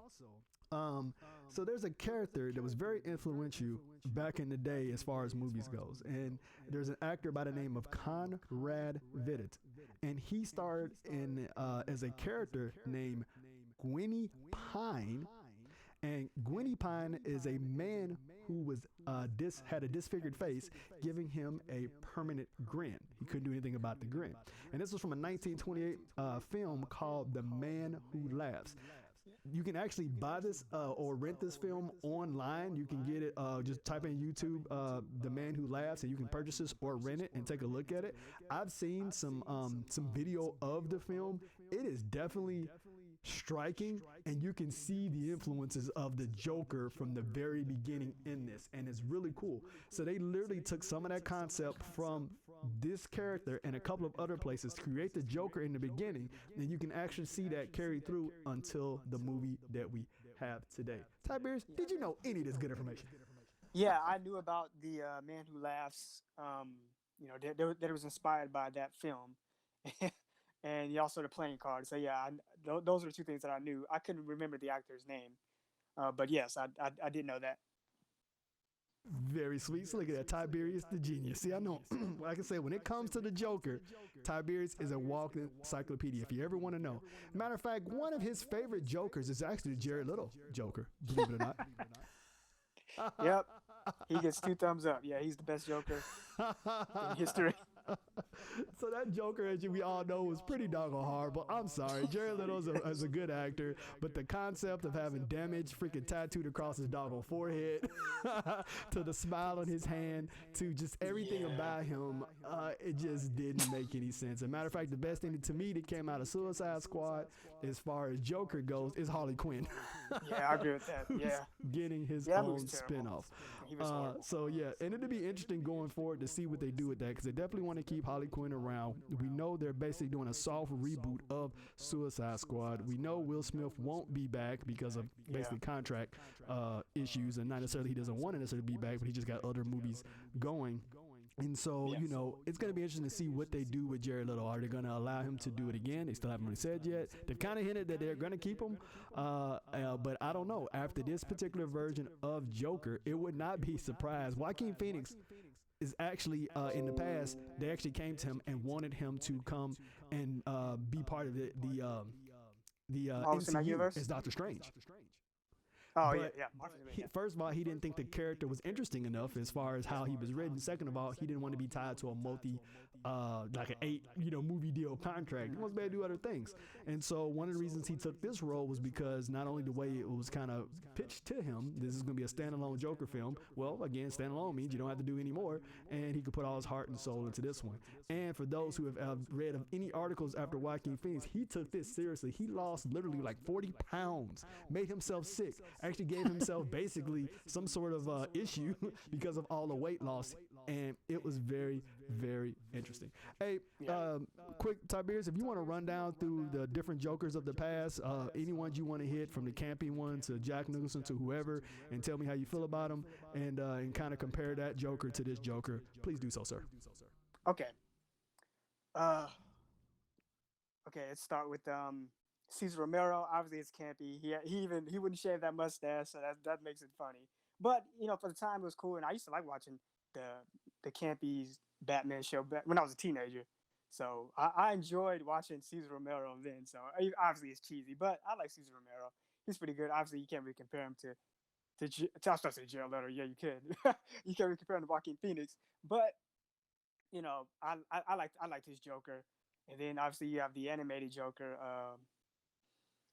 Speaker 1: so there's a character that was very influential back in the day as far as movies goes, and there's an actor by the name of Conrad Vitt, and he starred in as a character named Gwenny Pine. And Gwenny Pine is a man who was had a disfigured face, giving him a permanent grin. He couldn't do anything about the grin. And this was from a 1928 film called The Man Who Laughs. You can actually buy this or rent this film online. You can get it, just type in YouTube, The Man Who Laughs, and you can purchase this or rent it and take a look at it. I've seen some video of the film. It is definitely striking, and you can see the influences of the Joker from the very beginning in this, and it's really cool. So they literally took some of that concept from this character and a couple of other places to create the Joker in the beginning, and you can actually see that carry through until the movie that we have today. Tiberius, did you know any of this good information?
Speaker 2: Yeah, I knew about the Man Who Laughs. That it was inspired by that film. And also the playing card. So yeah, those are two things that I knew. I couldn't remember the actor's name, but yes, I did know that.
Speaker 1: Very sweet. So look at that, Tiberius the genius. See, I know, like I said, when it comes to the Joker, Tiberius is a walking encyclopedia. If you ever want to know. Matter of fact, one of his favorite Jokers is actually the Jared Leto Joker. Believe it or not.
Speaker 2: Yep, he gets 2 thumbs up. Yeah, he's the best Joker in history.
Speaker 1: So that Joker, as we all know, was pretty doggone horrible. I'm sorry. Jared Leto is a good actor, but the concept of having damage freaking tattooed across his doggone forehead, to the smile on his hand, to just everything about him, it just didn't make any sense. As a matter of fact, the best thing to me that came out of Suicide Squad, as far as Joker goes, is Harley Quinn.
Speaker 2: Yeah, I agree with that. Yeah,
Speaker 1: getting his own spinoff. So yeah, and it'll be interesting going forward to see what they do with that, because they definitely want to keep Harley Quinn around. We know they're basically doing a soft reboot of Suicide Squad. We know Will Smith won't be back because of basically contract issues, and not necessarily he doesn't want to necessarily be back, but he just got other movies going. And so, it's going to be interesting to see what they do with Jared Leto. Are they going to allow him to do it again? They still haven't really said yet. They've kind of hinted that they're going to keep him, but I don't know. After this particular version of Joker, it would not be surprised. Joaquin Phoenix is actually, in the past, they actually came to him and wanted him to come and be part of the MCU as Doctor Strange.
Speaker 2: Oh,
Speaker 1: but first of all, he didn't think the character was interesting enough as far as how he was written. Second of all, he didn't want to be tied to a like an 8 movie deal contract. He wants to be able to do other things. And so one of the reasons he took this role was because not only the way it was kind of pitched to him, this is going to be a standalone Joker film. Well, again, standalone means you don't have to do any more, and he could put all his heart and soul into this one. And for those who have read of any articles after Joaquin Phoenix, he took this seriously. He lost literally like 40 pounds, made himself sick, actually gave himself basically some sort of issue because of all the weight loss, and it was very, very interesting. Hey, quick, Tiberius, if you want to run down through the different Jokers of the past, any ones you want to hit, from the campy one to Jack Nicholson to whoever, and tell me how you feel about them, and kind of compare that Joker to this Joker, please do so, sir.
Speaker 2: Okay. Let's start with Cesar Romero. Obviously, it's campy. He wouldn't shave that mustache, so that makes it funny. But for the time, it was cool, and I used to like watching the campy Batman show when I was a teenager. So I enjoyed watching Cesar Romero then. So obviously, it's cheesy, but I like Cesar Romero. He's pretty good. Obviously, you can't really compare him to I was supposed to say Jared Leto. Yeah, you could. You can't really compare him to Joaquin Phoenix, but I liked his Joker. And then obviously you have the animated Joker,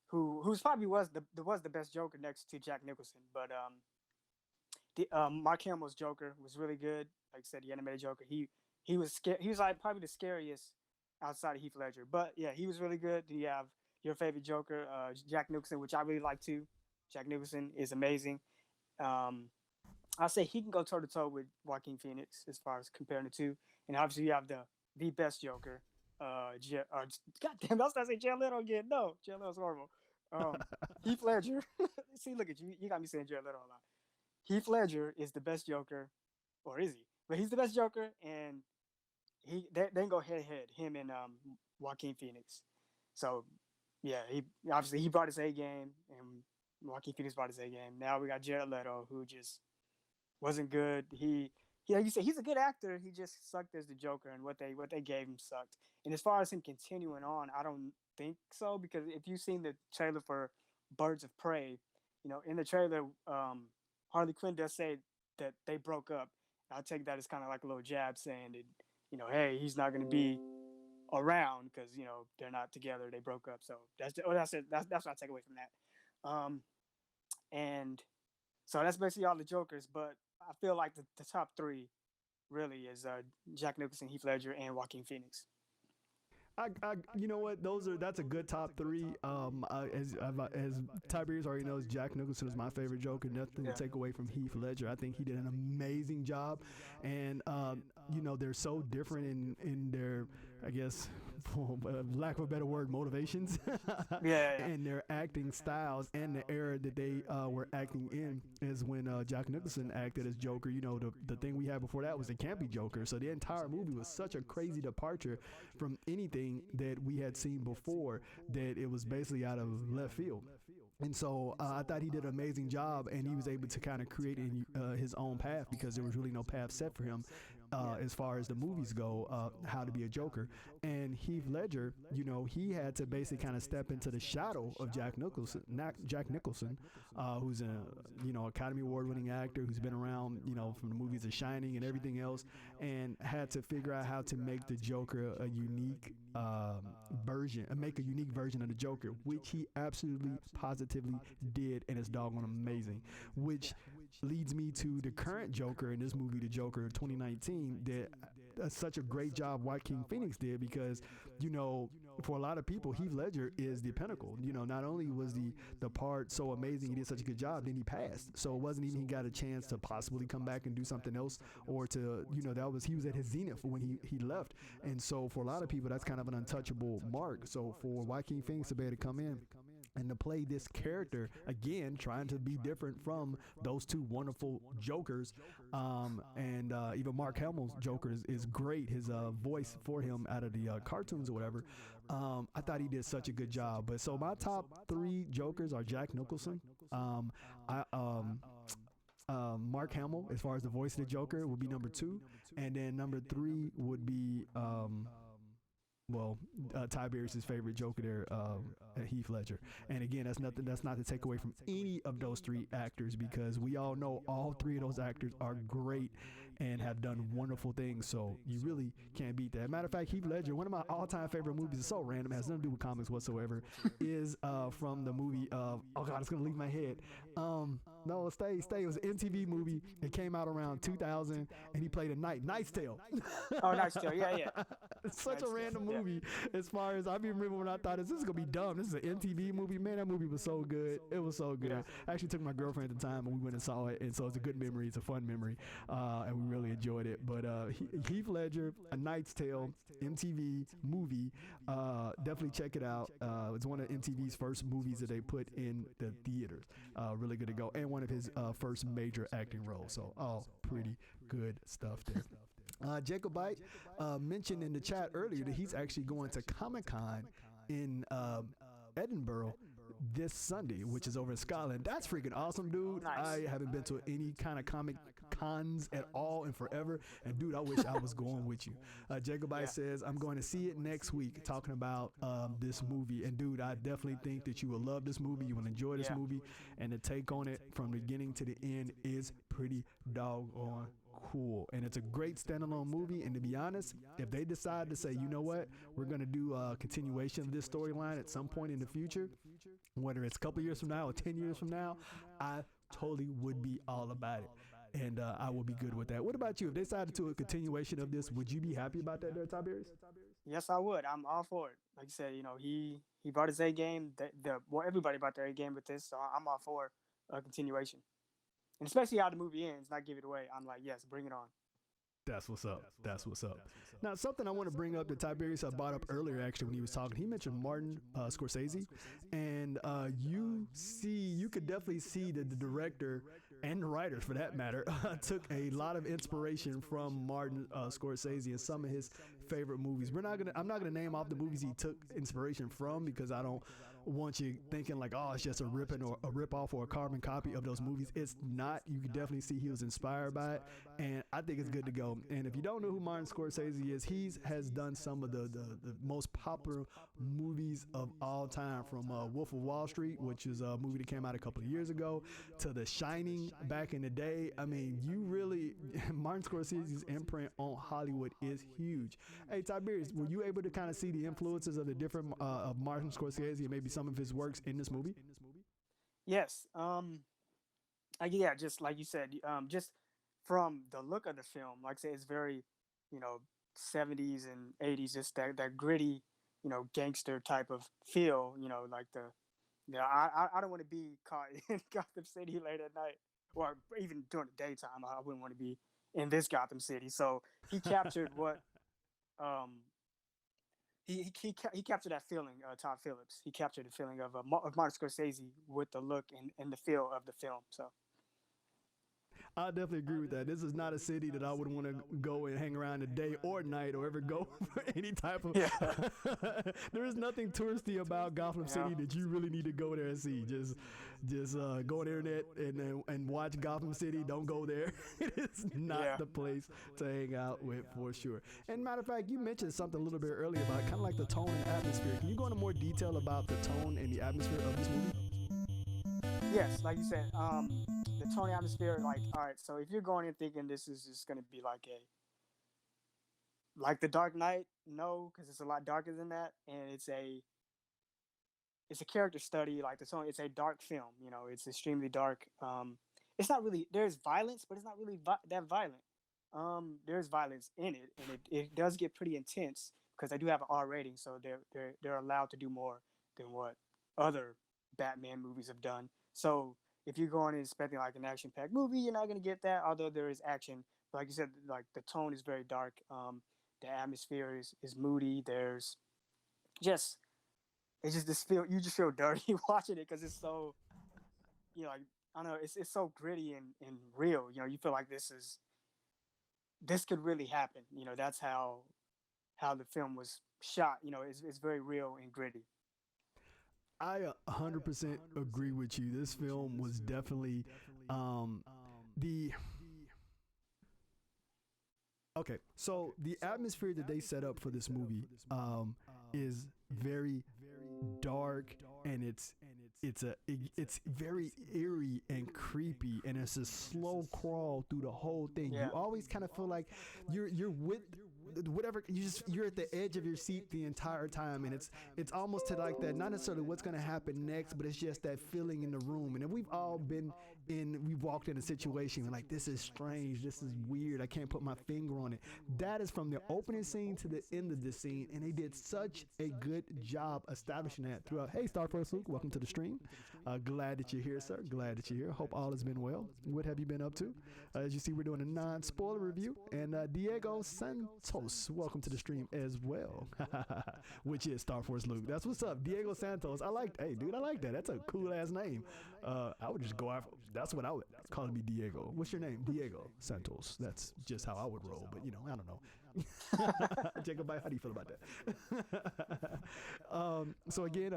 Speaker 2: who's probably was the best Joker next to Jack Nicholson. But Mark Hamill's Joker was really good. Like I said, the animated Joker, he was he was like probably the scariest outside of Heath Ledger. But yeah, he was really good. You have your favorite Joker, Jack Nicholson, which I really like too. Jack Nicholson is amazing. I'll say he can go toe to toe with Joaquin Phoenix as far as comparing the two. And obviously you have the best Joker. God damn, I was going to say Jared Leto again. No, Jared Leto's horrible. Heath Ledger. See, look at you. You got me saying Jared Leto a lot. Heath Ledger is the best Joker, or is he? But he's the best Joker, and they go head to head, him and Joaquin Phoenix. So yeah, he brought his A game, and Joaquin Phoenix brought his A game. Now we got Jared Leto, who just wasn't good. He Yeah, you say he's a good actor. He just sucked as the Joker, and what they gave him sucked. And as far as him continuing on, I don't think so, because if you've seen the trailer for Birds of Prey, in the trailer, Harley Quinn does say that they broke up. I take that as kind of like a little jab saying that, hey, he's not going to be around because they're not together. They broke up. So that's it. That's what I take away from that. And so that's basically all the Jokers. But I feel like the top three really is Jack Nicholson, Heath Ledger, and Joaquin Phoenix.
Speaker 1: You know what? That's a good top three. As Tiberius already knows, Jack Nicholson is my favorite Joker. Nothing to take away from Heath Ledger. I think he did an amazing job, and they're so different in their, I guess, for lack of a better word, motivations, and their acting styles, and the era that they were acting in is when Jack Nicholson acted as Joker. The thing we had before that was the campy Joker. So the entire movie was such a crazy departure from anything that we had seen before that it was basically out of left field. And so I thought he did an amazing job, and he was able to kind of create his own path, because there was really no path set for him as far as the movies go, how to be a Joker. And Heath Ledger, he had to basically kind of step into the shadow of Jack Nicholson, who's an Academy Award-winning actor who's been around, from the movies of Shining and everything else, and had to figure out how to make the Joker a unique version, and make a unique version of the Joker, which he absolutely positively did, and it's doggone amazing. Which leads me to the current Joker in this movie, the Joker of 2019, that such a great job Joaquin Phoenix did, because for a lot of people, Heath Ledger is the pinnacle. Not only was the part so amazing, he did such a good job, then he passed. So it wasn't even he got a chance to possibly come back and do something else, or to, he was at his zenith when he left. And so for a lot of people, that's kind of an untouchable mark. So for Joaquin Phoenix to be able to come in and to play this character again, trying to be different from those two wonderful Jokers, and even Mark Hamill's Joker is great. His voice for him out of the cartoons or whatever. I thought he did such a good job. But so my top three Jokers are Jack Nicholson, Mark Hamill, as far as the voice of the Joker, would be number 2, and then number 3 would be Tiberius' favorite Joker there, Heath Ledger. And again, that's not to take away from any of those three actors, because we all know all three of those actors are great and have done wonderful things. So you really can't beat that. Matter of fact, Heath Ledger, one of my all-time favorite movies, is so random, has nothing to do with comics whatsoever, is from the movie of, oh God, it's going to leave my head. No, stay. It was an MTV movie. It came out around 2000, and he played a knight. Knight's Tale.
Speaker 2: Oh, Knight's Tale. Yeah.
Speaker 1: It's such a random movie. As far as I remember when I thought this is going to be dumb. This is an MTV movie. Man, that movie was so good. It was so good.
Speaker 2: Yeah.
Speaker 1: I actually took my girlfriend at the time, and we went and saw it. And so it's a good memory. It's a fun memory. And we really enjoyed it. But Heath Ledger, A Knight's Tale, MTV movie. Definitely check it out. It's one of MTV's first movies that they put in the theaters. Really good to go. And one of his first major acting roles. So all pretty good stuff there. Jacobite mentioned in the chat earlier that he's actually going to Comic-Con in Edinburgh this Sunday, which is over in Scotland. That's freaking awesome, dude.
Speaker 2: Nice.
Speaker 1: I haven't been to any kind of Comic Cons at all in forever, and dude, I wish I was going with you. Jacobite says, I'm going to see it next week, talking about this movie. And dude, I definitely think that you will love this movie. You will enjoy this movie, and the take on it from the beginning to the end is pretty doggone cool. And it's a great standalone movie. And to be honest, if they decide to say, you know what, we're going to do a continuation of this storyline at some point in the future, whether it's a couple years from now or 10 years from now, I totally would be all about it. And I will be good with that. What about you? If they decided to do a continuation of this, would you be happy about that there, Tiberius?
Speaker 2: Yes, I would. I'm all for it. Like you said, he brought his A game. Everybody brought their A game with this, so I'm all for a continuation. And especially how the movie ends, not give it away. I'm like, yes, bring it on.
Speaker 1: That's what's up. Now, something I want to bring up that Tiberius brought up earlier, actually, when he was talking, he mentioned Martin Scorsese. And you could definitely see that the director and the writers, for that matter, took a lot of inspiration from Martin Scorsese and some of his favorite movies. I'm not gonna name off the movies he took inspiration from, because I don't want you thinking like, oh, it's just a ripping or a rip off or a carbon copy of those movies. It's not. You can definitely see he was inspired by it, and I think it's good to go. And if you don't know who Martin Scorsese is, has done some of the most popular movies of all time, from Wolf of Wall Street, which is a movie that came out a couple of years ago, to The Shining back in the day. I mean, you really, Martin Scorsese's imprint on Hollywood is huge. Hey, Tiberius, were you able to kind of see the influences of the different of Martin Scorsese and maybe some of his works in this movie?
Speaker 2: Yes. Yeah, just like you said, just from the look of the film, like I said, it's very, 70s and 80s, just that gritty, gangster type of feel, like I don't want to be caught in Gotham City late at night, or even during the daytime. I wouldn't want to be in this Gotham City. So he captured what, he captured that feeling. Todd Phillips, he captured the feeling of Martin Scorsese with the look and the feel of the film. So
Speaker 1: I definitely agree with that. This is not a city that I would want to go and hang around today or night or ever go for any type of. There is nothing touristy about Gotham City that you really need to go there and see. Just go on the internet and watch Gotham City. Don't go there. It is not the place to hang out with, for sure. And matter of fact, you mentioned something a little bit earlier about kind of like the tone and atmosphere. Can you go into more detail about the tone and the atmosphere of this movie?
Speaker 2: Yes, like you said, the tone and atmosphere, like, all right, so if you're going in thinking this is just going to be like The Dark Knight, no, because it's a lot darker than that, and it's a character study, like the tone. It's a dark film, it's extremely dark. It's not really, there's violence, but it's not really that violent. There's violence in it, and it does get pretty intense because they do have an R rating, so they're allowed to do more than what other Batman movies have done. So if you're going and expecting like an action-packed movie, you're not going to get that, although there is action. But like you said, like the tone is very dark. The atmosphere is moody. There's it's just this feel, you just feel dirty watching it because it's so, like, I don't know, it's so gritty and real. You feel like this could really happen. That's how the film was shot. It's very real and gritty.
Speaker 1: I 100% agree with you. This film was definitely okay. So the atmosphere that they set up for this movie is very dark, and it's very eerie and creepy, and it's a slow crawl through the whole thing. You always kind of feel like you're with whatever, you're at the edge of your seat the entire time, and it's almost to like that, not necessarily what's going to happen next, but it's just that feeling in the room. And we've all we've walked in a situation where like, this is strange, this is weird, I can't put my finger on it. That is from the opening scene to the end of the scene, and they did such a good job establishing that throughout. Hey, Star Force Luke, welcome to the stream. Glad that you're here, sir. Glad that you're here. Hope all has been well. What have you been up to? As you see, we're doing a non-spoiler review, and Diego Santos, welcome to the stream as well, which is Star Force Luke. That's what's up, Diego Santos. I like that. That's a cool ass name. I would just go after. That's what I would call me, Diego. What's your name? Diego Santos. That's just how I would roll. But I don't know. Jacob, how do you feel about that? So again,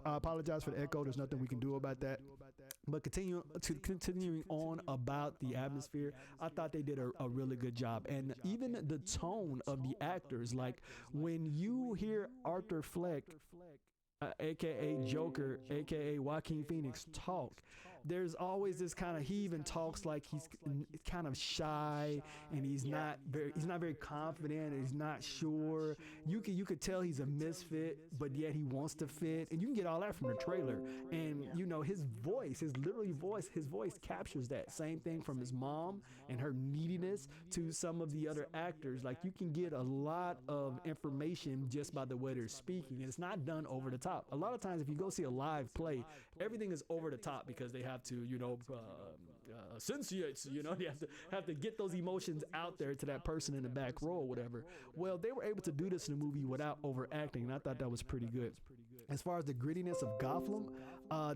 Speaker 1: I apologize for the echo. There's nothing we can do about that. But continuing on about the atmosphere, I thought they did a really good job, and even the tone of the actors. Like when you hear Arthur Fleck, aka Joker, aka Joaquin Phoenix, talk, there's always this kind of, he even talks like he's kind of shy, and he's not very confident, and he's not sure. You could tell he's a misfit, but yet he wants to fit, and you can get all that from the trailer. And his voice, his voice captures that. Same thing from his mom and her neediness to some of the other actors. Like, you can get a lot of information just by the way they're speaking, and it's not done over the top. A lot of times if you go see a live play, everything is over the top because they have to, sensate, they have to get those emotions out there to that person in the back row or whatever. Well, they were able to do this in the movie without overacting, and I thought that was pretty good. As far as the grittiness of Gotham,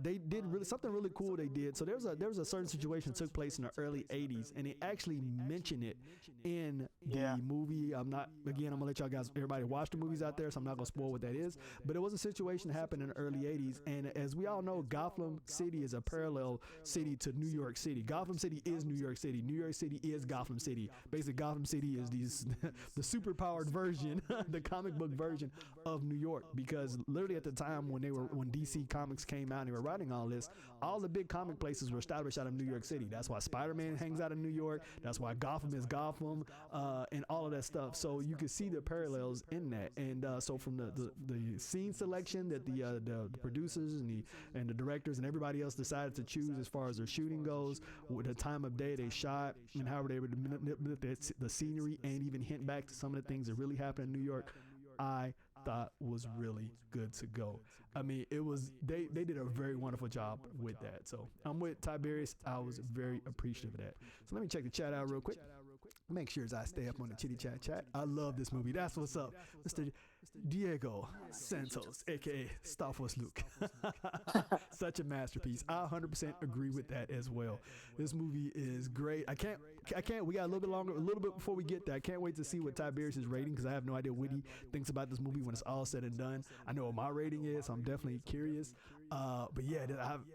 Speaker 1: they did something really cool. They did. So there was a certain situation that took place in the early '80s, and they actually mention it in the movie. I'm gonna let y'all guys, everybody watch the movies out there, so I'm not gonna spoil what that is. But it was a situation that happened in the early '80s, and as we all know, Gotham City is a parallel city to New York City. Gotham City is New York City. New York City is Gotham City. Basically, Gotham City is the super-powered version, the comic book version of New York. Because literally at the time when DC Comics came out and they were writing all this, all the big comic places were established out of New York City. That's why Spider-Man hangs out in New York. That's why Gotham is Gotham, and all of that stuff. So you can see the parallels in that. And so from the scene selection that the producers and the directors and everybody else decided to choose as far as their shooting goes, with the time of day they shot, and how they were able to manipulate the scenery and even hint back to some of the things that really happened in New York, I thought was really good to go. I mean, it was they did a very wonderful job with that. So I'm with Tiberius. I was very appreciative of that. So let me check the chat out real quick. Make sure as I stay up on the chitty chat. I love this movie. That's what's up, Mr. Diego Santos, aka Star Force Luke. Such a masterpiece. I 100% agree with that as well. This movie is great. I can't. We got a little bit before we get there. I can't wait to see what Tiberius is rating, because I have no idea what he thinks about this movie when it's all said and done. I know what my rating is, so I'm definitely curious. But yeah,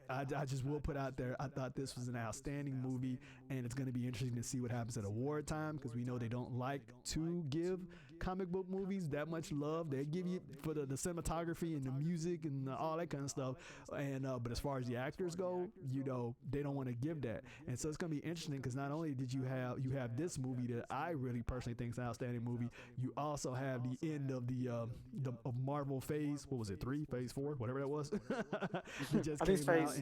Speaker 1: I just will put out there, I thought this was an outstanding movie, and it's going to be interesting to see what happens at award time, because we know they don't like to give comic book movies that much love. They give you for the cinematography and the music and all that kind of stuff, and but as far as the actors go, they don't want to give that. And so it's going to be interesting, because not only did you have this movie that I really personally think is an outstanding movie, you also have the end of the of Marvel phase, what was it, 3, phase 4, whatever that was. It just came out,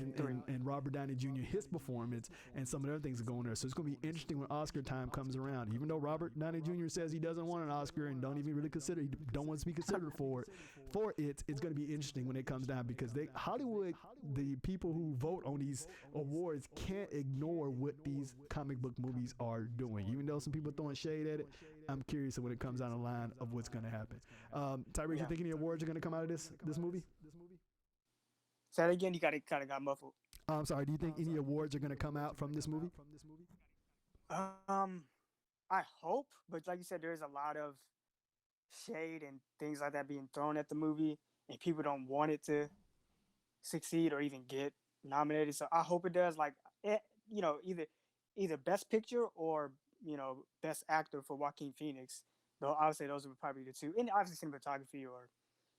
Speaker 1: and Robert Downey Jr., his performance and some of the other things are going there. So it's going to be interesting when Oscar time comes around. Even though Robert Downey Jr. says he doesn't want an Oscar and don't even really consider, he don't want to be considered for it, it's going to be interesting when it comes down, because Hollywood, the people who vote on these awards can't ignore what these comic book movies are doing. Even though some people are throwing shade at it, I'm curious when it comes down the line of what's going to happen. Tyrese, you think any awards are going to come out of this movie?
Speaker 2: Say that again. You kind of got muffled.
Speaker 1: I'm sorry. Do you think any awards are going to come out from this movie?
Speaker 2: I hope, but like you said, there's a lot of shade and things like that being thrown at the movie, and people don't want it to succeed or even get nominated. So I hope it does. Like, either Best Picture or Best Actor for Joaquin Phoenix. Though I would say those would probably be the two, and obviously cinematography or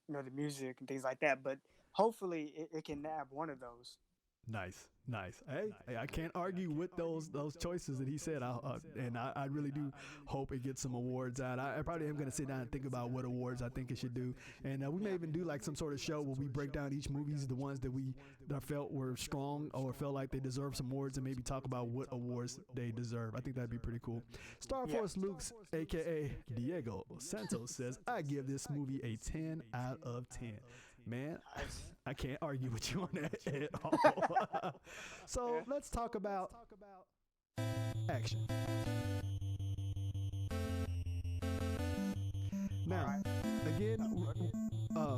Speaker 2: the music and things like that. But hopefully it can nab one of those.
Speaker 1: Nice. Hey, I can't argue with those choices that he said. I really do hope it gets some awards out. I probably am going to sit down and think about what awards I think it should do, and we may even do like some sort of show where we break down each movies, the ones that I felt were strong or felt like they deserve some awards, and maybe talk about what awards they deserve. I think that'd be pretty cool. Star Force Luke's, aka Diego Santos, says, I give this movie a 10 out of 10. Man, I can't argue with you on that at all. So let's talk about action. Now, again,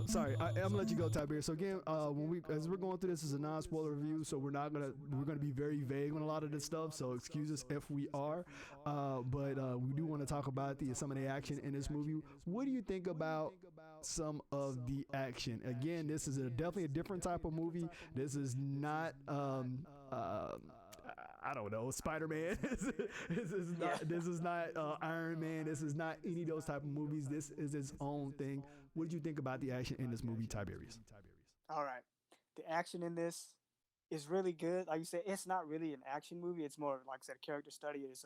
Speaker 1: sorry, I'm gonna let you go, Tiberius. So again, as we're going through this is a non-spoiler review, so we're gonna be very vague on a lot of this stuff. So excuse us if we are, but we do want to talk about some of the action in this movie. What do you think about some of the action? Again, this is definitely a different type of movie. This is not I don't know, Spider-Man. This is not Iron Man. This is not any of those type of movies. This is its own thing. What did you think about the action in this movie, Tiberius?
Speaker 2: All right. The action in this is really good. Like you said, it's not really an action movie. It's more, like I said, a character study. It's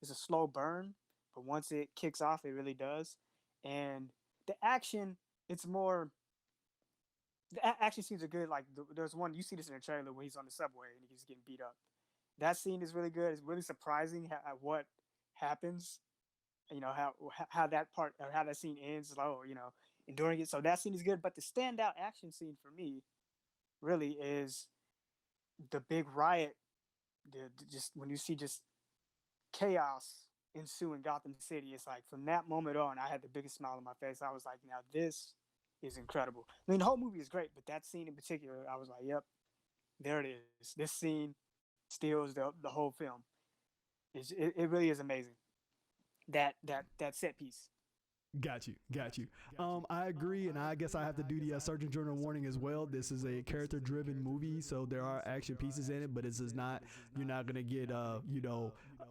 Speaker 2: a slow burn, but once it kicks off, it really does. And the action, the action scenes are good. Like there's one, you see this in the trailer where he's on the subway and he's getting beat up. That scene is really good. It's really surprising what happens. How that scene ends. Enduring it. So that scene is good. But the standout action scene for me, really, is the big riot. Just when you see just chaos ensue in Gotham City, it's like from that moment on, I had the biggest smile on my face. I was like, now this is incredible. I mean, the whole movie is great, but that scene in particular, I was like, yep, there it is. This scene steals the whole film. It really is amazing. That set piece.
Speaker 1: Got you. I agree, and I guess I have to do the Surgeon General warning as well. This is a character-driven movie, so there are action pieces in it, but this is not. You're not gonna get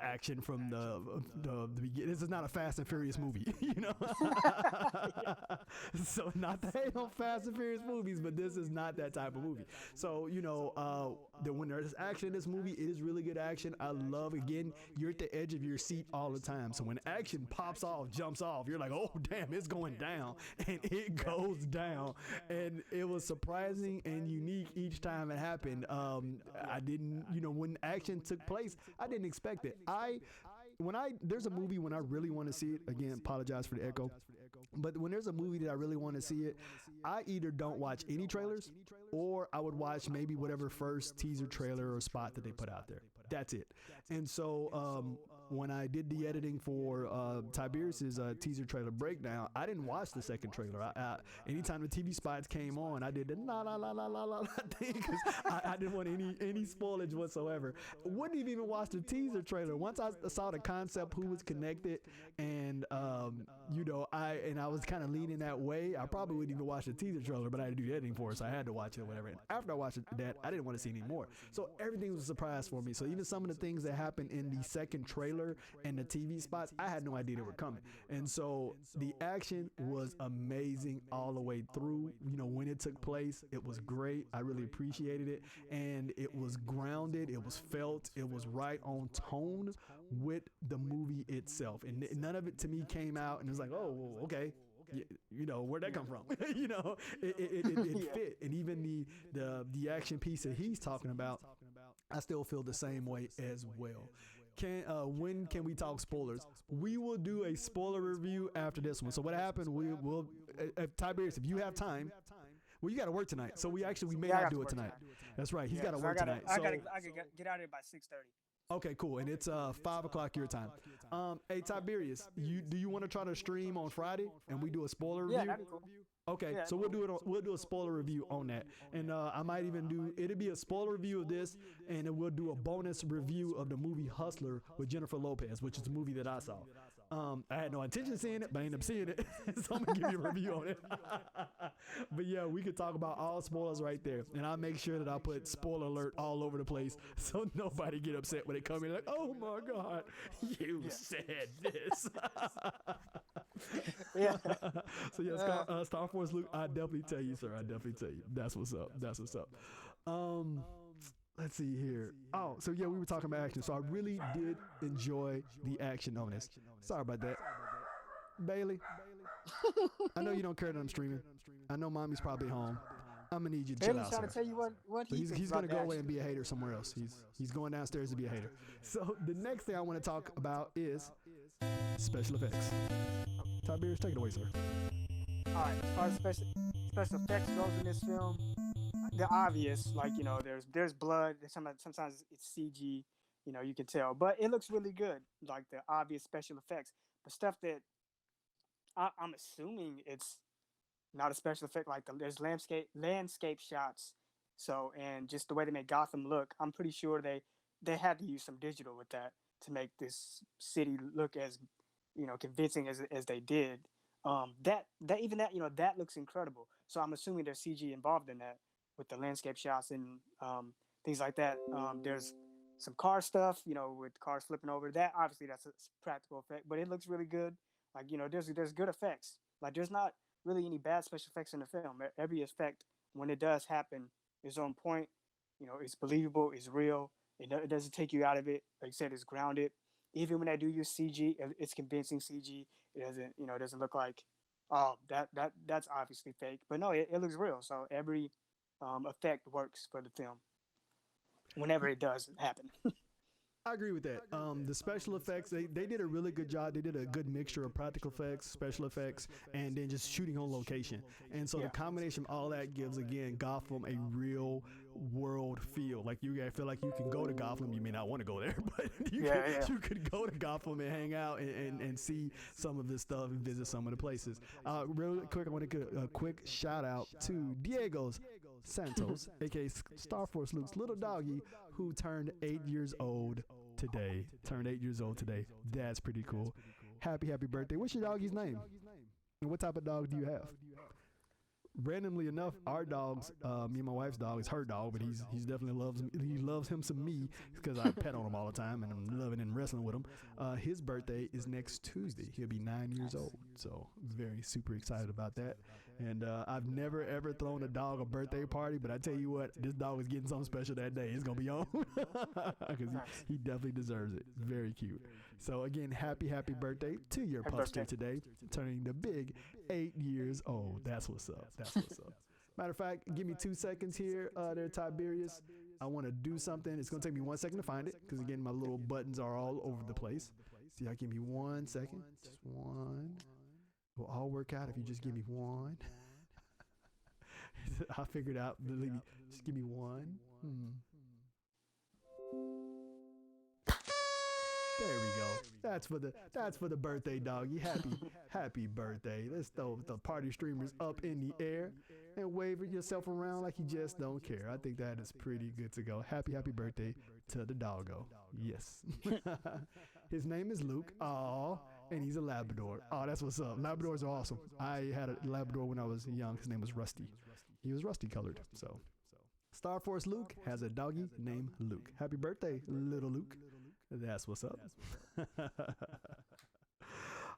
Speaker 1: action from the beginning. This is not a Fast and Furious movie, So not to hate on Fast and Furious movies, but this is not that type of movie. So when there's action in this movie, it is really good action. I love, again, you're at the edge of your seat all the time. So when action pops off, jumps off, you're like, oh damn, it's going down, and it goes down, and it was surprising and unique each time it happened. I didn't, when action took place, I didn't expect it. There's a movie when I really want to see it, again, apologize for the echo, but when there's a movie that I really want to see it, I either don't watch any trailers, or I would watch maybe whatever first teaser trailer or spot that they put out there. That's it. And so when I did the editing for Tiberius's teaser trailer breakdown, I didn't watch the second trailer. Anytime the TV spots came on, I did the la la la la la la thing, because I didn't want any spoilage whatsoever. Wouldn't even watch the teaser trailer. Once I saw the concept, who was connected, and I was kind of leaning that way, I probably wouldn't even watch the teaser trailer, but I had to do the editing for it, so I had to watch it or whatever. And after I watched that, I didn't want to see any more. So everything was a surprise for me. So even some of the things that happened in the second trailer and the TV spots, I had no idea they were coming. And so the action was amazing all the way through. When it took place, it was great. I really appreciated it. And it was grounded. It was felt. It was right on tone with the movie itself. And none of it to me came out and it was like, oh, well, okay. Where'd that come from? It fit. And even the action piece that he's talking about, I still feel the same way as well. When can we talk spoilers? We will do a spoiler review after this one. So what happened, we will, Tiberius, if you have time, well, you got to work tonight. So we may not do it tonight. That's right. He's got to work tonight.
Speaker 2: I got to get out of here by 6:30.
Speaker 1: Okay, cool. And it's 5 o'clock your time. Hey, Tiberius, do you want to try to stream on Friday and we do a spoiler review?
Speaker 2: Yeah, that'd be cool.
Speaker 1: Okay, so we'll do a spoiler review on that, and I might even it'll be a spoiler review of this, and then we'll do a bonus review of the movie Hustler with Jennifer Lopez, which is a movie that I saw. I had no intention of seeing it, but I ended up seeing it, so I'm gonna give you a review on it. But yeah, we could talk about all spoilers right there, and I'll make sure that I put spoiler alert all over the place, so nobody get upset when they come in like, oh my God, you said this.
Speaker 2: Yeah.
Speaker 1: So yeah, Star Force Luke, I definitely tell you, sir. I definitely tell you. That's what's up. Let's see here. Oh, so yeah, we were talking about action. So I really did enjoy the action on this. Sorry about that. Bailey, I know you don't care that I'm streaming. I know mommy's probably home. I'm gonna need you to chill out,
Speaker 2: trying
Speaker 1: sir.
Speaker 2: to tell you what
Speaker 1: So he's gonna go away and be a hater somewhere else. He's going downstairs to be a hater. So the next thing I want to talk about is special effects. Tiberius, take it away, sir.
Speaker 2: All right, as far as special effects goes in this film, they're obvious. Like, there's blood. Sometimes it's CG. You can tell, but it looks really good. Like the obvious special effects, but stuff that I'm assuming it's not a special effect. Like there's landscape shots. So, and just the way they make Gotham look, I'm pretty sure they had to use some digital with that to make this city look as convincing as they did. That looks incredible. So I'm assuming there's CG involved in that with the landscape shots and things like that. There's some car stuff, with cars flipping over. That obviously that's a practical effect, but it looks really good. Like, there's good effects. Like there's not really any bad special effects in the film. Every effect, when it does happen, is on point. It's believable, it's real. It doesn't take you out of it. Like you said, it's grounded. Even when they do use CG, it's convincing CG. It doesn't look like, oh, that's obviously fake. But no, it looks real. So every effect works for the film whenever it does happen.
Speaker 1: I agree with that. The special effects, they did a really good job. They did a good mixture of practical effects, special effects, and then just shooting on location. And so the combination of all that gives, again, Gotham a real world feel. Like you feel like you can go to Gotham. You may not want to go there, but you could go to Gotham and hang out and see some of this stuff and visit some of the places. Real quick, I want to give a quick shout out to Diego's Santos, aka Star Force Luke's little doggy, who turned 8 years old today. That's pretty cool. Happy birthday. What's your doggy's name? And what type of dog do you have? Randomly enough, our dogs, me and my wife's dog is her dog, but he's definitely loves him some me because I pet on him all the time and I'm loving and wrestling with him. His birthday is next Tuesday. He'll be 9 years old, so very super excited about that. And I've never ever thrown a dog a birthday party, but I tell you what, this dog is getting something special that day. It's gonna be on because he definitely deserves it. Very cute. So again, happy birthday to your pupster today, turning the big 8 years old. That's what's up. Matter of fact, give me 2 seconds here, there, Tiberius. I want to do something. It's going to take me 1 second to find it because, again, my little buttons are all over the place. So y'all give me 1 second. Just one. It'll all work out if you just give me one. I'll figure it out. Believe me. Just give me one. There we go. That's for the birthday doggy. Happy birthday. Let's throw the party streamers up in the air and wave yourself around like you just don't care. I think that is pretty good to go. Happy birthday to the doggo. Yes. His name is Luke. Aw. And he's a Labrador. Oh, that's what's up. Labradors are awesome. I had a Labrador when I was young. His name was Rusty. He was rusty colored. So Star Force Luke has a doggy named Luke. Happy birthday, little Luke. That's what's up.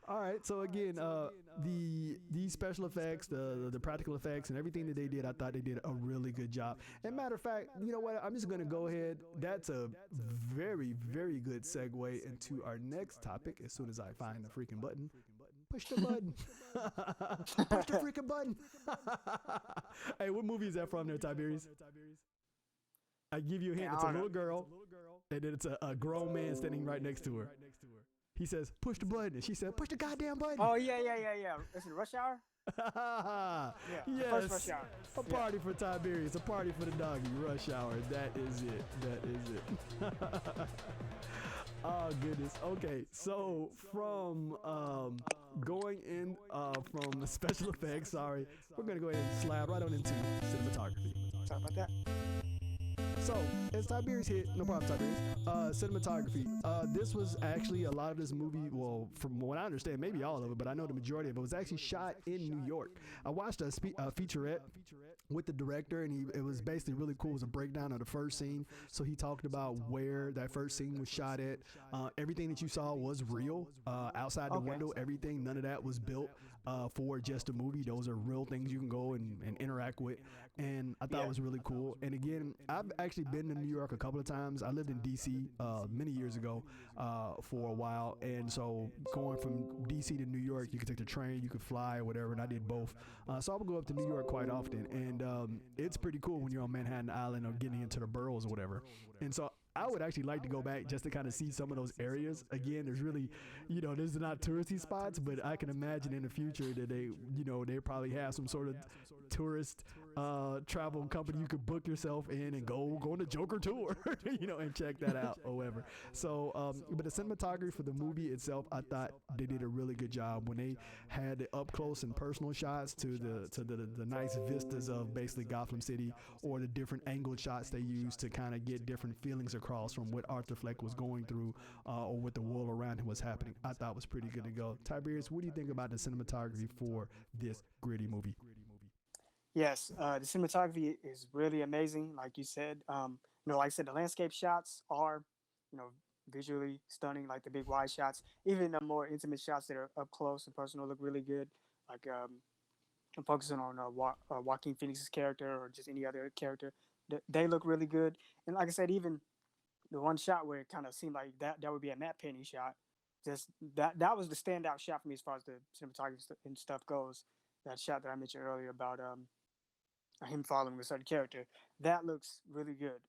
Speaker 1: All right, so again, the special effects, the practical effects, and everything that they did, I thought they did a really good job. And matter of fact, you know what? I'm just gonna go ahead. That's a very, very good segue into our next topic. As soon as I find the freaking button, push the button. Push the freaking button. Hey, what movie is that from there, Tiberius? I give you a hint. It's a little girl, and then it's a grown man standing right next to her. He says, push the button. And she said, push the goddamn button.
Speaker 2: Oh, yeah. Is it Rush Hour?
Speaker 1: Yes.
Speaker 2: First Rush Hour.
Speaker 1: A party for Tiberius. A party for the doggy. Rush Hour. That is it. Oh, goodness. Okay, so from going in from the special effects, we're going to go ahead and slide right on into cinematography.
Speaker 2: Sorry about that.
Speaker 1: So, as Tiberius hit, no problem, Tiberius, cinematography. This was actually a lot of this movie, well, from what I understand, maybe all of it, but I know the majority of it was actually shot in New York. I watched a featurette with the director, and it was basically really cool. It was a breakdown of the first scene. So he talked about where that first scene was shot at. Everything that you saw was real. Outside the window, everything, none of that was built for just a movie. Those are real things you can go and interact with. And I thought it was really cool. And again, I've actually been to New York a couple of times. I lived in D.C. Many years ago for a while. And so going from D.C. to New York, you could take the train, you could fly or whatever, and I did both. So I would go up to New York quite often. And it's pretty cool when you're on Manhattan Island or getting into the boroughs or whatever. And so I would actually like to go back just to kind of see some of those areas. Again, there's really, there's not touristy spots, but I can imagine in the future that they probably have some sort of tourist travel company you could book yourself in and go on a Joker tour, and check that out or whatever. So, but the cinematography for the movie itself, I thought they did a really good job when they had the up close and personal shots to the nice vistas of basically Gotham City, or the different angled shots they used to kind of get different feelings across from what Arthur Fleck was going through or what the world around him was happening. I thought was pretty good to go. Tiberius, what do you think about the cinematography for this gritty movie?
Speaker 2: Yes, the cinematography is really amazing. Like you said, like I said, the landscape shots are, visually stunning. Like the big wide shots, even the more intimate shots that are up close and personal look really good. Like I'm focusing on Joaquin Phoenix's character or just any other character. They look really good. And like I said, even the one shot where it kind of seemed like that would be a matte painting shot. Just that was the standout shot for me as far as the cinematography and stuff goes. That shot that I mentioned earlier about him following a certain character, that looks really good.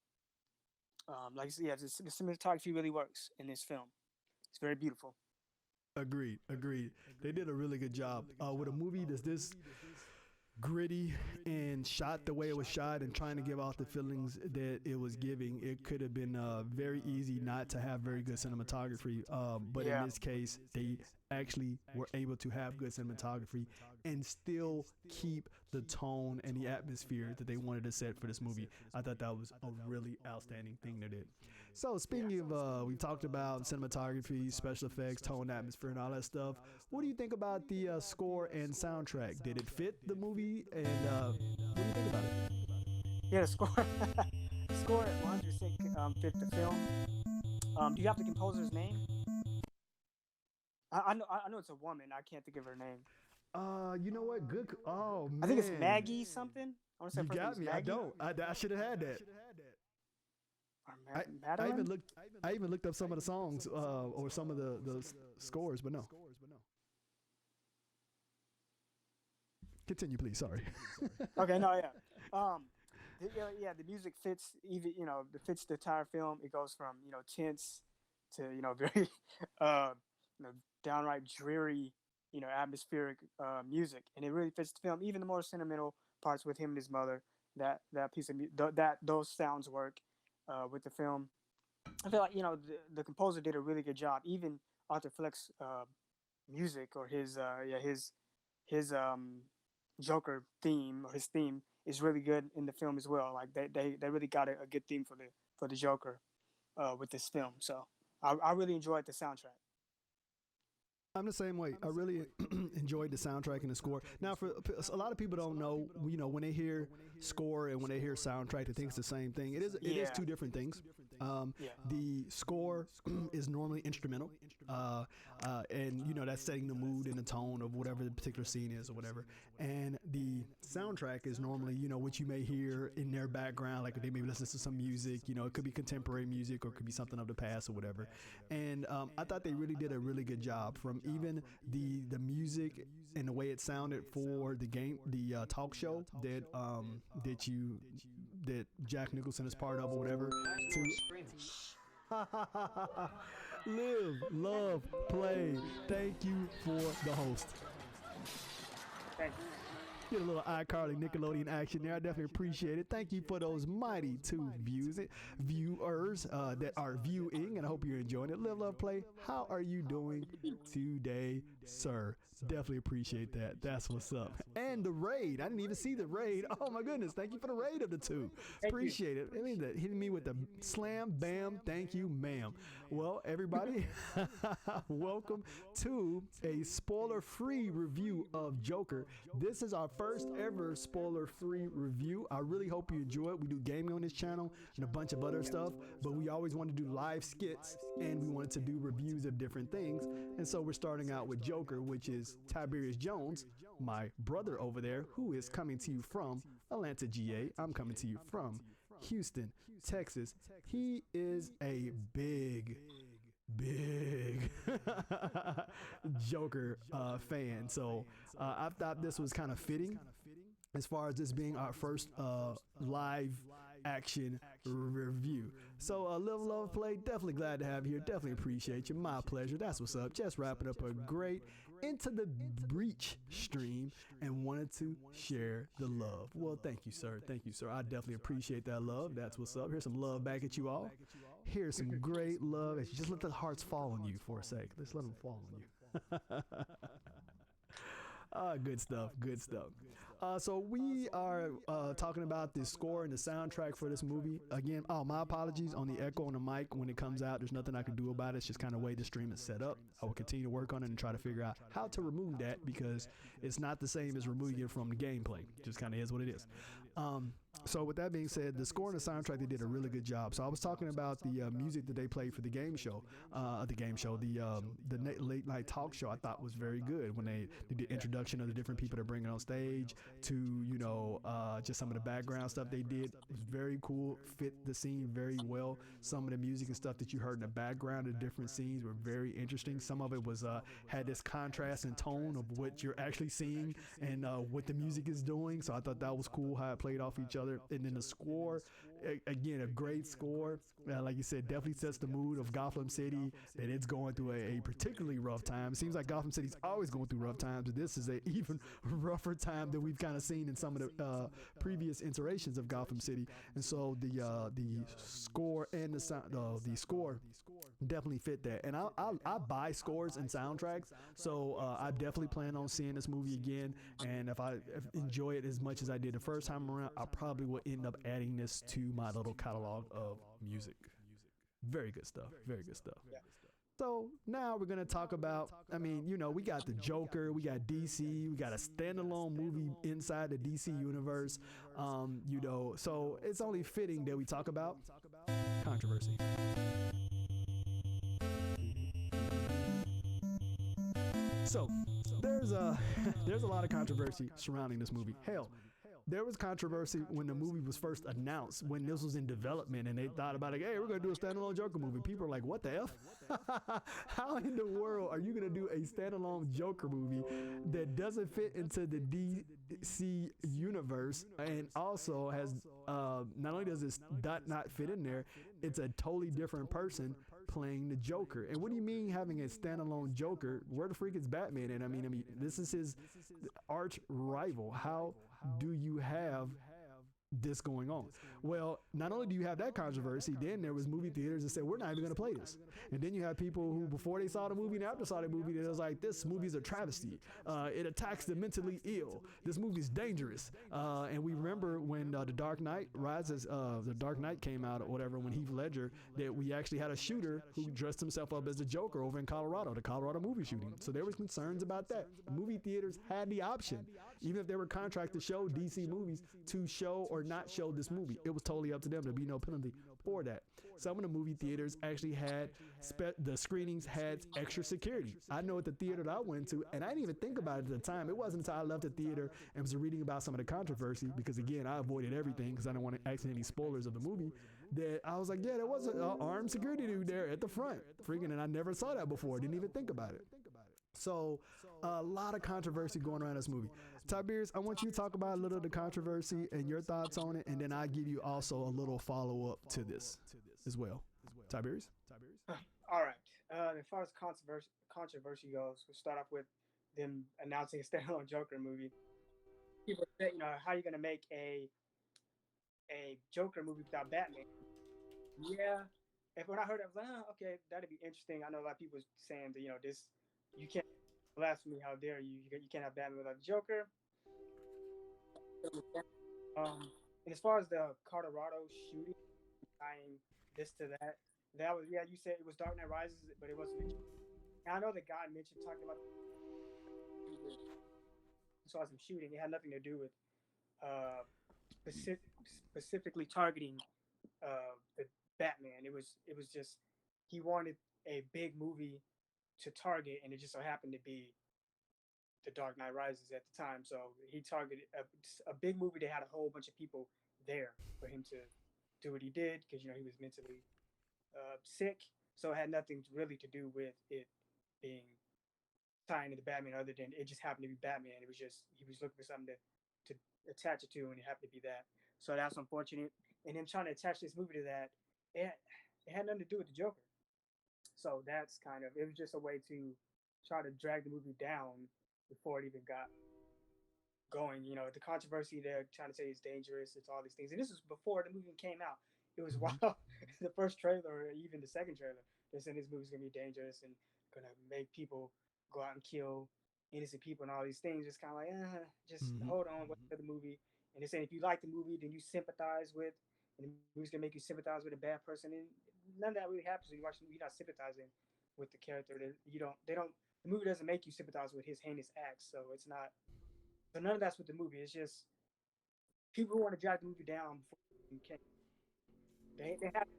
Speaker 2: Like I said, the cinematography really works in this film. It's very beautiful.
Speaker 1: Agreed. They did a really good job with a movie that's gritty and shot the way it was shot and trying to give off the feelings that it was giving, it could have been very easy not to have very good cinematography. But in this case, they actually were able to have good cinematography and still keep the tone and the atmosphere that they wanted to set for this movie. I thought that was a really outstanding thing they did. So speaking of, we talked about cinematography, special effects, tone, atmosphere, and all that stuff. What do you think about the score and soundtrack? Did it fit the movie? And what do you think about it?
Speaker 2: Yeah, the score, score 100% fit the film. Do you have the composer's name? I know it's a woman. I can't think of her name.
Speaker 1: You know what? Good. Oh man,
Speaker 2: I think it's Maggie something. I want to say
Speaker 1: you got me.
Speaker 2: Maggie.
Speaker 1: I don't. I should have had that. I even looked up some of the songs or some of the scores, but no. Continue, please. Sorry.
Speaker 2: Okay, no, yeah. The music fits fits the entire film. It goes from tense to very downright dreary atmospheric music, and it really fits the film. Even the more sentimental parts with him and his mother, that piece of those sounds work with the film. I feel like the composer did a really good job. Even Arthur Fleck's music or his Joker theme, or his theme, is really good in the film as well. Like they really got a good theme for the Joker with this film. So I really enjoyed the soundtrack.
Speaker 1: I'm the same way. I really enjoyed the soundtrack and the score. Now, for a lot of people don't know, when they hear score and when they hear soundtrack, they think it's the same thing. It is two different things. The score is normally instrumental, and that's setting the mood and the tone of whatever the particular scene is or whatever. And the soundtrack is normally, what you may hear in their background, like they may listen to some music. It could be contemporary music or it could be something of the past or whatever. And I thought they really did a really good job, from even the music and the way it sounded for the talk show that Jack Nicholson is part of or whatever. Live, love, play. Thank you for the host.
Speaker 2: Thank you.
Speaker 1: Get a little iCarly Nickelodeon action there. I definitely appreciate it. Thank you for those mighty two viewers that are viewing, and I hope you're enjoying it. Live, love, play. How are you doing today, sir? Definitely appreciate that. That's what's up. And the raid. I didn't even see the raid. Oh my goodness. Thank you for the raid of the two. Appreciate it. I mean, hitting me with the slam, bam, thank you, ma'am. Well, everybody, welcome to a spoiler-free review of Joker. This is our first ever spoiler-free review. I really hope you enjoy it. We do gaming on this channel and a bunch of other stuff, but we always want to do live skits, and we wanted to do reviews of different things. And so we're starting out with Joker, which is Tiberius Jones, my brother over there, who is coming to you from Atlanta, GA. I'm coming to you from Houston, Texas. He is a big Joker fan. So I thought this was kind of fitting as far as this being our first live action review. So Live, Love, Play, definitely glad to have you here. Definitely appreciate you. My pleasure. That's what's up. Just wrapping up a great Into the Breach stream and wanted to share the love. Well, thank you, sir. Thank you, sir. I definitely appreciate that love. That's what's up. Here's some love back at you all. Here's some great love. Just let the hearts fall on you for a sec. Let's let them fall on you. Good stuff. Good stuff. So we are talking about the score and the soundtrack for this movie. Again, my apologies on the echo on the mic when it comes out. There's nothing I can do about it. It's just kind of the way the stream is set up. I will continue to work on it and try to figure out how to remove that, because it's not the same as removing it from the gameplay. It just kind of is what it is. So with that being said, the score and the soundtrack, they did a really good job. So I was talking about the music that they played for the game show, the late night talk show. I thought was very good when they did the introduction of the different people they're bringing on stage to, just some of the background stuff they did. It was very cool, fit the scene very well. Some of the music and stuff that you heard in the background of different scenes were very interesting. Some of it was had this contrast and tone of what you're actually seeing and what the music is doing. So I thought that was cool how it played off each other. And then the score again, a great score. Like you said, definitely sets the mood of Gotham City, that it's going through a particularly rough time. It seems like Gotham City's always going through rough times, but this is an even rougher time than we've kind of seen in some of the previous iterations of Gotham City. And so the score and the score definitely fit that. And I buy scores and soundtracks, so I definitely plan on seeing this movie again. And if I enjoy it as much as I did the first time around, I probably will end up adding this to my little catalog of music. Very good stuff. Very good stuff.
Speaker 2: Yeah.
Speaker 1: So now we're going to talk about, I mean, you know, we got the Joker, we got DC, we got a standalone movie inside the DC universe, you know, so it's only fitting that we talk about controversy. So there's a lot of controversy surrounding this movie. Hell, there was controversy when the movie was first announced, when this was in development, and they thought about it. Hey, we're gonna do a standalone Joker movie. People are like, "What the f? How in the world are you gonna do a standalone Joker movie that doesn't fit into the DC universe, and also has not only does this not fit in there, it's a totally different person playing the Joker? And what do you mean having a standalone Joker? Where the freak is Batman? And I mean, this is his arch rival. How do you have this going on? Well, not only do you have that controversy, then there was movie theaters that said, we're not even going to play this. And then you have people who, before they saw the movie and after saw the movie, it was like, this movie's a travesty. It attacks the mentally ill. This movie's dangerous. And we remember when The Dark Knight Rises, The Dark Knight came out or whatever, when Heath Ledger, that we actually had a shooter who dressed himself up as the Joker over in Colorado, the Colorado movie shooting. So there was concerns about that. Movie theaters had the option, even if they were contracted to show DC movies, to show or not show this movie. It was totally up to them. There'd be no penalty for that. Some of the movie theaters actually had the screenings had extra security. I know at the theater that I went to, and I didn't even think about it at the time. It wasn't until I left the theater and was reading about some of the controversy, because again, I avoided everything because I didn't want to ask any spoilers of the movie, that I was like, yeah, there was an armed security dude there at the front. Freaking, and I never saw that before. Didn't even think about it. So a lot of controversy going around this movie. Tiberius, I want you to talk about a little of the controversy and your thoughts on it, and then I'll give you also a little follow-up to this as well. Tiberius?
Speaker 2: All right. As far as controversy goes, we'll start off with them announcing a standalone Joker movie. People say, you know, how are you going to make a Joker movie without Batman? Yeah. And when I heard it, I was like, oh, okay, that'd be interesting. I know a lot of people saying that, you know, this, you can't blasphemy, how dare you? You can't have Batman without the Joker. And as far as the Colorado shooting, tying this to that was, yeah, you said it was Dark Knight Rises, but it wasn't. And I know the guy mentioned talking about saw some shooting. It had nothing to do with specifically targeting the Batman. It was just he wanted a big movie to target, and it just so happened to be The Dark Knight Rises at the time. So he targeted a big movie that had a whole bunch of people there for him to do what he did, because, you know, he was mentally sick. So it had nothing really to do with it being tying into Batman, other than it just happened to be Batman. It was just, he was looking for something to attach it to, and it happened to be that. So that's unfortunate. And him trying to attach this movie to that, it had nothing to do with the Joker. So that's kind of, it was just a way to try to drag the movie down before it even got going. You know, the controversy, they're trying to say it's dangerous, it's all these things. And this was before the movie came out. It was while the first trailer, or even the second trailer, they said this movie's going to be dangerous and going to make people go out and kill innocent people and all these things. It's kind of like, just hold on, wait for the movie. And they're saying if you like the movie, then you sympathize with, and the movie's going to make you sympathize with a bad person. And none of that really happens when you watch the movie. You're not sympathizing with the character. The movie doesn't make you sympathize with his heinous acts. So it's not, so none of that's with the movie. It's just people who want to drag the movie down before you can. They have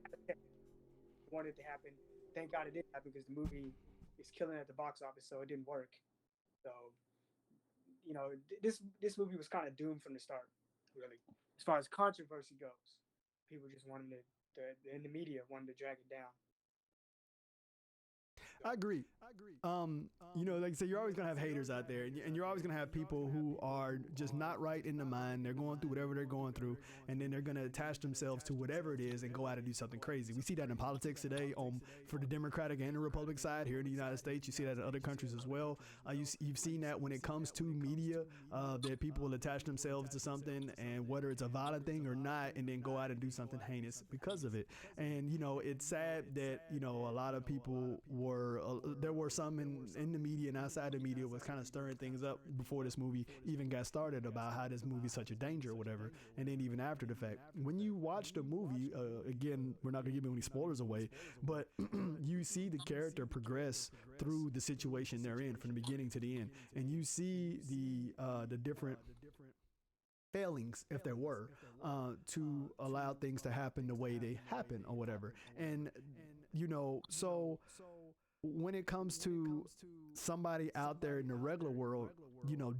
Speaker 2: wanted it to happen. Thank God it didn't happen, because the movie is killing at the box office, so it didn't work. So, you know, this movie was kind of doomed from the start, really. As far as controversy goes, people just wanted in the media wanted to drag it down.
Speaker 1: I agree. You know, like I said, you're always gonna have haters out there, and you're always gonna have people who are just not right in the mind. They're going through whatever they're going through, and then they're gonna attach themselves to whatever it is and go out and do something crazy. We see that in politics today, for the Democratic and the Republican side here in the United States. You see that in other countries as well. You've seen that when it comes to media, that people will attach themselves to something, and whether it's a violent thing or not, and then go out and do something heinous because of it. And you know, it's sad that a lot of people were there were some in the media and outside the media was kind of stirring things up before this movie even got started about how this movie is such a danger or whatever, and then even after the fact. When you watch the movie, again, we're not gonna give any spoilers away, but you see the character progress through the situation they're in from the beginning to the end, and you see the different failings, if there were, to allow things to happen the way they happen or whatever. And so when it comes to somebody out there in the regular world,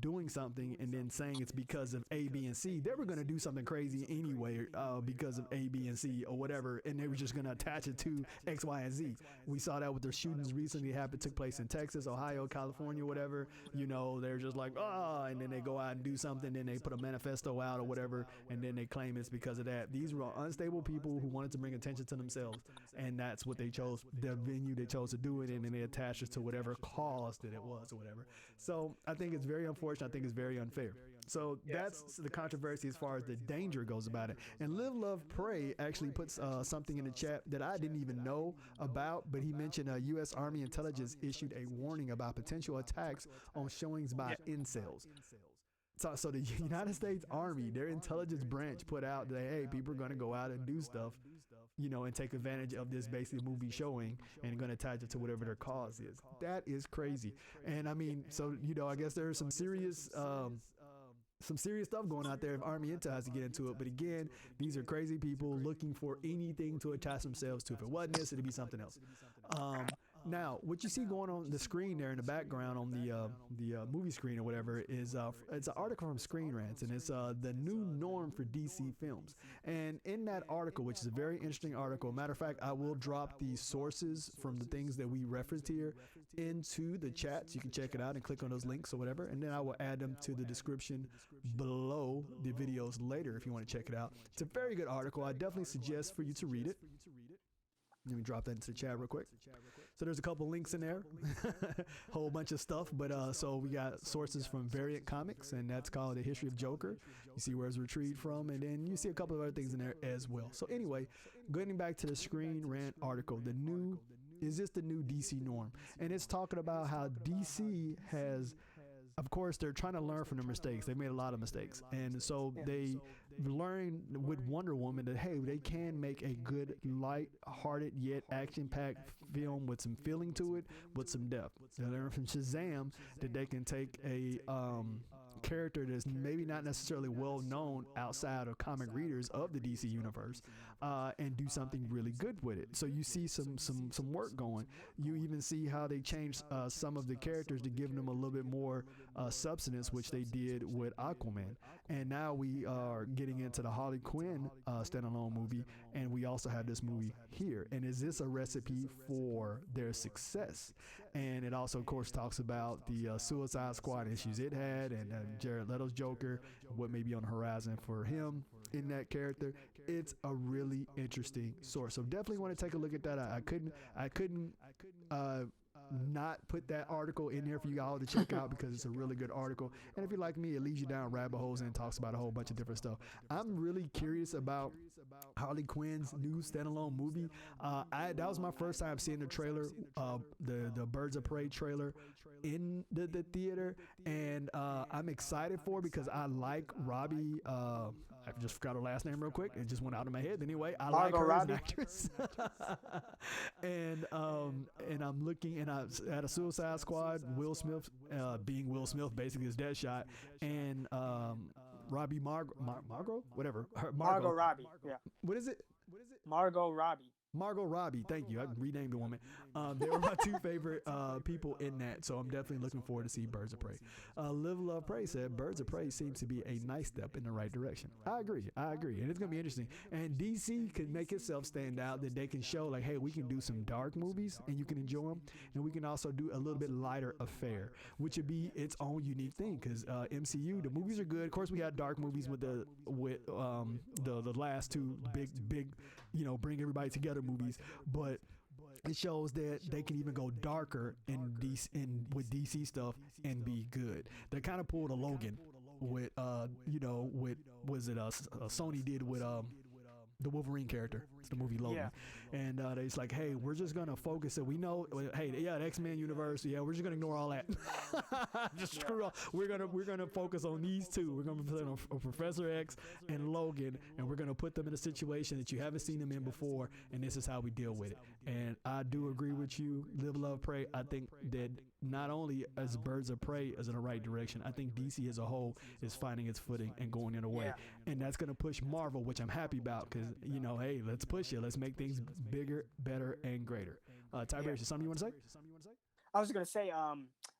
Speaker 1: doing something and then saying it's because of A, B, and C, they were going to do something crazy anyway because of A, B, and C or whatever, and they were just going to attach it to X, Y, and Z. We saw that with the shootings recently took place in Texas, Ohio, California, whatever. They're just like, and then they go out and do something, then they put a manifesto out or whatever, and then they claim it's because of that. These were unstable people who wanted to bring attention to themselves, and that's what they chose, the venue they chose to do it in, and they attached it to whatever cause that it was or whatever. So I think it's very unfortunate. I think it's very unfair. So that's the controversy as far as the danger goes about it. And Live, Love, Pray actually puts something in the chat that I didn't even know about, but he mentioned U.S. Army intelligence issued a warning about potential attacks on showings by incels. So the United States Army, their intelligence branch, put out that, hey, people are going to go out and do stuff, and take advantage of this basically movie showing and going to attach it to whatever their cause is. That is crazy. And I mean, so, I guess there's some serious stuff going out there if Army Intel has to get into it. But again, these are crazy people looking for anything to attach themselves to. If it wasn't this, it'd be something else. Now, what you see going on the screen there in the background on the movie screen or whatever is it's an article from Screen Rants, and it's the new norm for DC films. And in that article, which is a very interesting article, matter of fact, I will drop the sources from the things that we referenced here into the chat, so you can check it out and click on those links or whatever, and then I will add them to the description below the videos later if you want to check it out. It's a very good article. I definitely suggest for you to read it. Let me drop that into the chat real quick. So there's a couple links in there, whole bunch of stuff. But so we got sources from Variant Comics, and that's called The History of Joker. You see where it's retrieved from, and then you see a couple of other things in there as well. So anyway, getting back to the Screen Rant article, is this the new DC norm? And it's talking about how DC has, of course, they're trying to learn from their mistakes. They made a lot of mistakes. And so they learned with Wonder Woman that, hey, they can make a good, light-hearted, yet action-packed film with some feeling to it, with some depth. They learned from Shazam that they can take a character that's maybe not necessarily well known outside of comic readers of the DC universe, and do something really good with it. So you see some work going. You even see how they changed some of the characters to give them a little bit more substance, which they did with Aquaman. And now we are getting into the Harley Quinn standalone movie, and we also have this movie here. And is this a recipe for their success? And it also, of course, talks about the Suicide Squad issues it had, and Jared Leto's Joker, what may be on the horizon for him in that character. It's a really interesting source. So definitely want to take a look at that. I couldn't not put that article in there for you all to check out because it's a really good article. And if you're like me, it leads you down rabbit holes and talks about a whole bunch of different stuff. I'm really curious about Harley Quinn's new standalone movie. That was my first time seeing the trailer, the Birds of Prey trailer in the theater, and I'm excited for it because I like Robbie. I just forgot her last name real quick. It just went out of my head. Anyway, I like her as an actress. and I'm looking, and I had a Suicide Squad, Will Smith being Will Smith, basically his Deadshot, and Robbie Margot, whatever.
Speaker 2: Margot Robbie, yeah.
Speaker 1: What is it?
Speaker 2: Margot Robbie.
Speaker 1: Margot Robbie, thank you. I renamed the woman. They were my two favorite people in that, so I'm definitely looking forward to see Birds of Prey. Live, Love, Pray said Birds of Prey seems to be a nice step in the right direction. I agree, and it's gonna be interesting. And DC could make itself stand out, that they can show like, hey, we can do some dark movies and you can enjoy them, and we can also do a little bit lighter affair, which would be its own unique thing. Because MCU, the movies are good. Of course, we had dark movies with the last two big, bring everybody together movies, but it shows that they can even go darker with DC stuff and be good. They kind of pulled a Logan with Sony did with the Wolverine character. It's the movie Logan. Yeah. And it's like, hey, we're just gonna focus it. We know, hey, yeah, the X-Men universe. Yeah, we're just gonna ignore all that. Just screw off. We're gonna focus on these two. We're gonna focus on Professor X and Logan, and we're gonna put them in a situation that you haven't seen them in before, and this is how we deal with it. And I do agree with you. Live, Love, Pray. I think that not only as Birds of Prey is in the right direction, I think DC as a whole is finding its footing and going in a way, and that's gonna push Marvel, which I'm happy about, because hey, let's push it. Let's make things bigger, better, and greater. Tiberius, is something you want to say?
Speaker 2: I was going to say,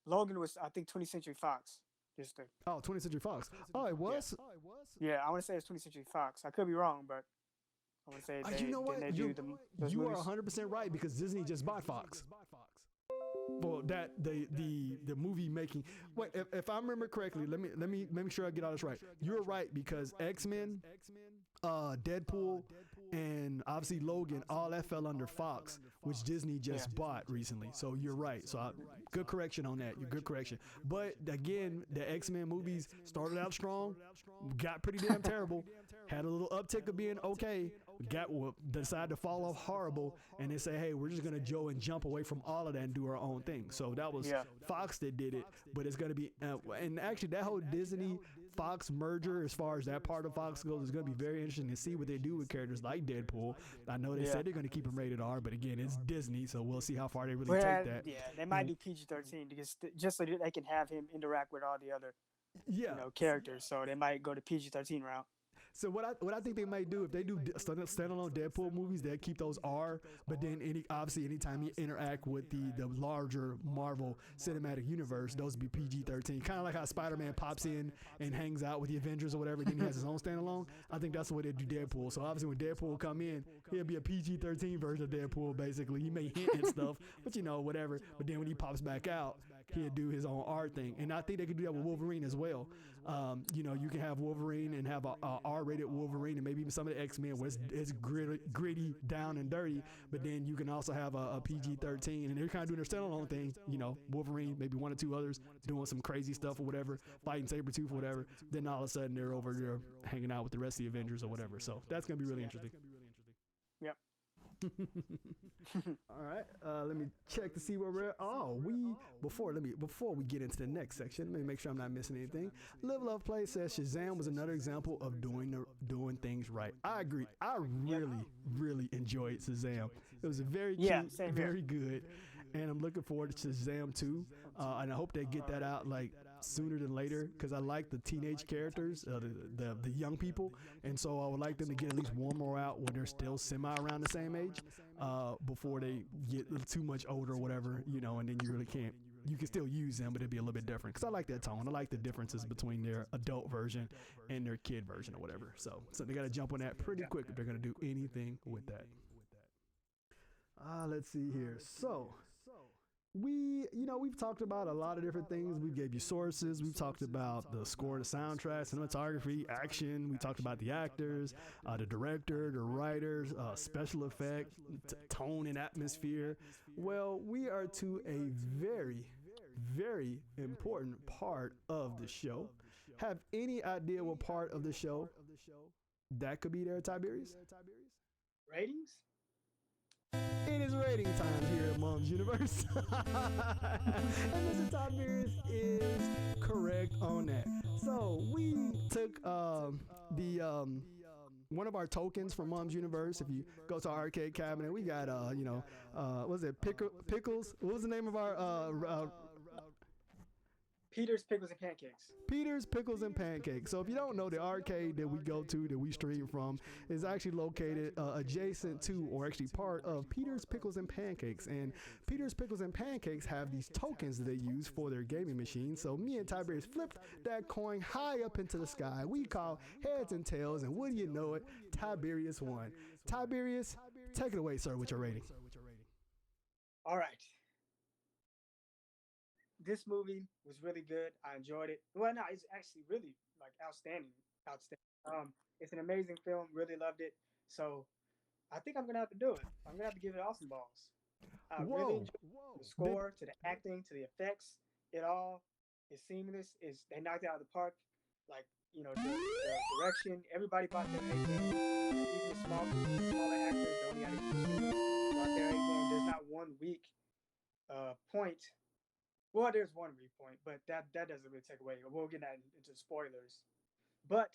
Speaker 2: Logan was, I think, 20th Century Fox.
Speaker 1: 20th Century Fox. Oh, it was?
Speaker 2: Yeah, I want to say it's 20th Century Fox. I could be wrong, but I want to say
Speaker 1: you know what? You are 100% right, because Disney just bought Fox. Well, that the movie making. Wait, if I remember correctly, let me make sure I get all this right. You're right, because X-Men, Deadpool, and obviously Logan, all that fell under Fox, which Disney just bought recently. So you're right. So good correction on that. Good correction. But again, the X-Men movies started out strong, got pretty damn terrible, had a little uptick of being okay, decided to fall off horrible, and they say, hey, we're just gonna jump away from all of that and do our own thing. So that was Fox that did it, but it's gonna be and actually that whole Disney Fox merger, as far as that part of Fox goes, is going to be very interesting to see what they do with characters like Deadpool. I know they said they're going to keep him rated R, but again, it's Disney, so we'll see how far they really take that.
Speaker 2: Yeah, they might do PG-13 just so that they can have him interact with all the other characters. So they might go to PG-13 route.
Speaker 1: So what I think they might do, if they do standalone Deadpool movies, they'll keep those R, but then anytime you interact with the larger Marvel Cinematic Universe, those be PG-13. Kind of like how Spider-Man pops in and hangs out with the Avengers or whatever, then he has his own standalone. I think that's the way they do Deadpool. So obviously when Deadpool come in, he'll be a PG-13 version of Deadpool, basically. He may hint and stuff, but whatever. But then when he pops back out, he'll do his own R thing. And I think they could do that with Wolverine as well. You can have Wolverine and have a R-rated Wolverine, and maybe even some of the X-Men where it's gritty, down and dirty, but then you can also have a PG-13, and they're kind of doing their standalone thing. Wolverine, maybe one or two others doing some crazy stuff or whatever, fighting Sabretooth or whatever. Then all of a sudden they're over there hanging out with the rest of the Avengers or whatever. So that's going to be really interesting.
Speaker 2: Yep.
Speaker 1: All right, let me check to see where we're at. Before we get into the next section, let me make sure I'm not missing anything. Live, Love, Play says Shazam was another example of doing things right. I agree. I really enjoyed Shazam. It was very cute, very good, and I'm looking forward to Shazam 2. And I hope they get that out like sooner than later, because I like the teenage characters, the young people, and so I would like them to get at least one more out when they're still semi around the same age, before they get too much older or whatever, and then you really can't. You can still use them, but it'd be a little bit different, because I like that tone. I like the differences between their adult version and their kid version or whatever. So they got to jump on that pretty quick if they're going to do anything with that. Let's see here. So we've talked about a lot of different things. We gave you sources. We've talked about the score, the soundtrack, cinematography, action. We talked about the actors, the director, the writers, special effect, tone and atmosphere. Well, we are to a very, very important part of the show. Have any idea what part of the show that could be there, Tiberius?
Speaker 2: Ratings?
Speaker 1: It is rating time here at Mom's Universe. And Mr. Tiberius is correct on that. So we took one of our tokens from Mom's Universe. If you go to our arcade cabinet, we got what was it? Pickles? What was the name of our
Speaker 2: Peter's Pickles and Pancakes.
Speaker 1: Peter's Pickles and Pancakes. So if you don't know, the arcade that we go to, that we stream from, is actually located adjacent to, or actually part of, Peter's Pickles and Pancakes. And Peter's Pickles and Pancakes have these tokens that they use for their gaming machine. So me and Tiberius flipped that coin high up into the sky. We call heads and tails, and wouldn't you know it, Tiberius won. Tiberius, take it away, sir, with your rating.
Speaker 2: All right. This movie was really good. I enjoyed it. Well, no, it's actually really like outstanding. It's an amazing film. Really loved it. So I think I'm gonna have to do it. I'm gonna have to give it awesome balls. I really enjoyed the score, to the acting, to the effects. It all is seamless. They knocked it out of the park. Like, you know, the direction. Everybody bought their A game. Even the smaller actors don't have bought their A game. There's not one weak point. Well, there's one weak point, but that doesn't really take away. We'll get that into spoilers. But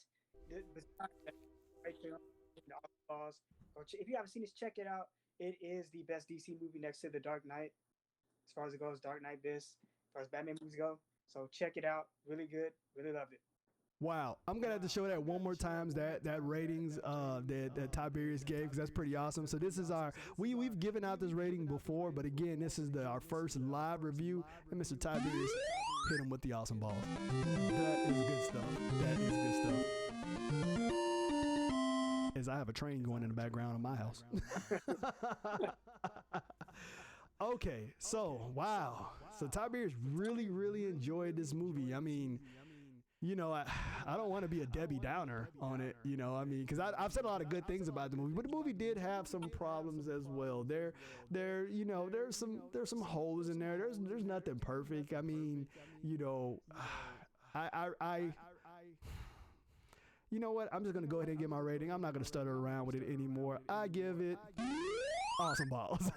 Speaker 2: besides that, right there, if you haven't seen this, check it out. It is the best DC movie next to The Dark Knight. As far as it goes, Dark Knight this, as far as Batman movies go. So check it out. Really good. Really loved it.
Speaker 1: Wow, I'm gonna have to show that one more time, that ratings that Tiberius gave, because that's pretty awesome. So this is our we've given out this rating before, but again, this is our first live review, and Mr. Tiberius hit him with the awesome balls. That is good stuff. That is good stuff. As I have a train going in the background of my house. Okay, so wow, so Tiberius really enjoyed this movie. I mean, you know, I don't want to be a Debbie Downer on it, you know, I mean, because I've said a lot of good things about the movie, but the movie did have some problems as well. You know, there's some holes in there. There's nothing perfect. I mean, you know, you know what? I'm just going to go ahead and give my rating. I'm not going to stutter around with it anymore. I give it awesome balls.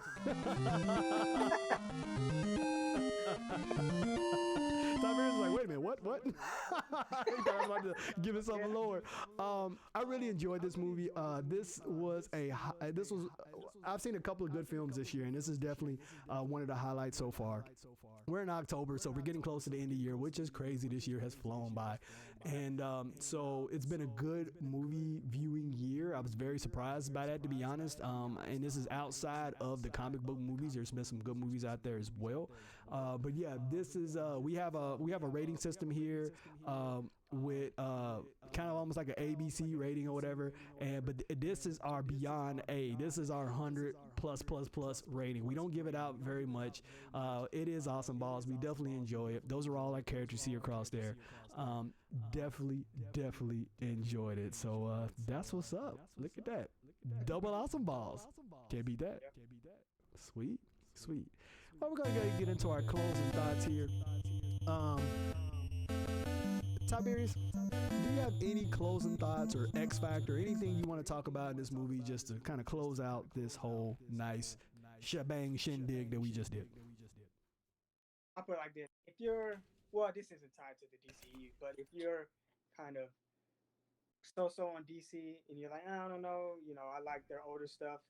Speaker 1: Tiberius is like, wait a minute, what? I was about to give it something lower. I really enjoyed this movie. I've seen a couple of good films this year, and this is definitely one of the highlights so far. We're in October, so we're getting close to the end of the year, which is crazy. This year has flown by. And so it's been a good movie viewing year. I was very surprised by that, to be honest. And this is outside of the comic book movies. There's been some good movies out there as well. But yeah, this is we have a rating system here with kind of almost like an ABC rating or whatever. But this is our beyond A. This is our 100 plus rating. We don't give it out very much. It is awesome balls. We definitely enjoy it. Those are all our characters you see across there. Definitely enjoyed it. So that's what's up. Look at that. Double awesome balls. Can't beat that. Sweet. Well, we're going to get into our closing thoughts here. Tiberius, do you have any closing thoughts or X Factor, anything you want to talk about in this movie just to kind of close out this whole nice shebang shindig that we just did?
Speaker 2: I'll put it like this. This isn't tied to the DCU, but if you're kind of so on DC and you're like, I don't know, you know, I like their older stuff,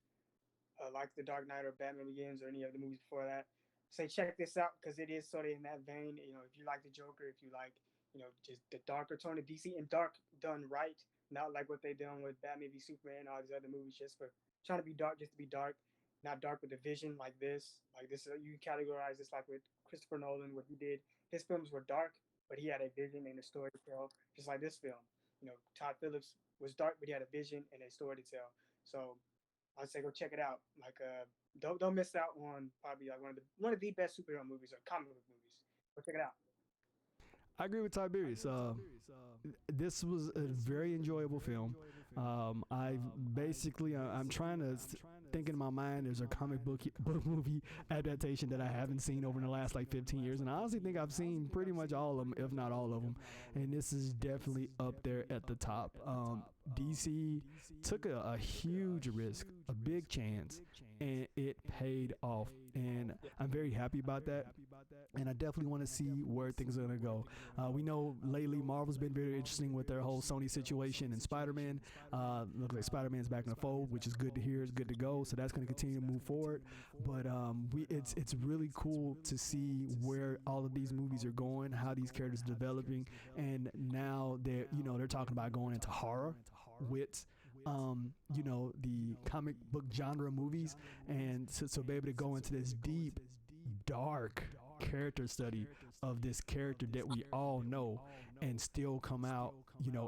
Speaker 2: like The Dark Knight or Batman Begins or any of the movies before that, say check this out, because it is sort of in that vein. You know, if you like the Joker, if you like, you know, just the darker tone of DC, and dark done right, not like what they done with Batman v Superman and all these other movies just for trying to be dark just to be dark, not dark with a vision like this. You categorize this like with Christopher Nolan, what he did. His films were dark, but he had a vision and a story to tell, just like this film. You know, Todd Phillips was dark, but he had a vision and a story to tell. So I'd say go check it out. Like, don't miss out on probably like one of the best superhero movies or comic book movies. Go check it out.
Speaker 1: I agree with Tiberius. This was a very enjoyable film. I'm trying to think in my mind there's a comic book movie adaptation that I haven't seen over the last like 15 years, and I honestly think I've seen pretty much all of them, if not all of them, and this is definitely up there at the top. DC took a huge risk, a big chance, and it paid off, and I'm very happy about that. And I definitely want to see where things are going to go. We know lately Marvel's been very interesting with their whole Sony situation and Spider-Man. Looks like Spider-Man's back in the fold, which is good to hear. It's good to go. So that's going to continue to move forward. But it's really cool to see where all of these movies are going, how these characters are developing, and now they're talking about going into horror with the comic book genre movies, and so be able to go into this deep, dark character study of this character that we all know and still come out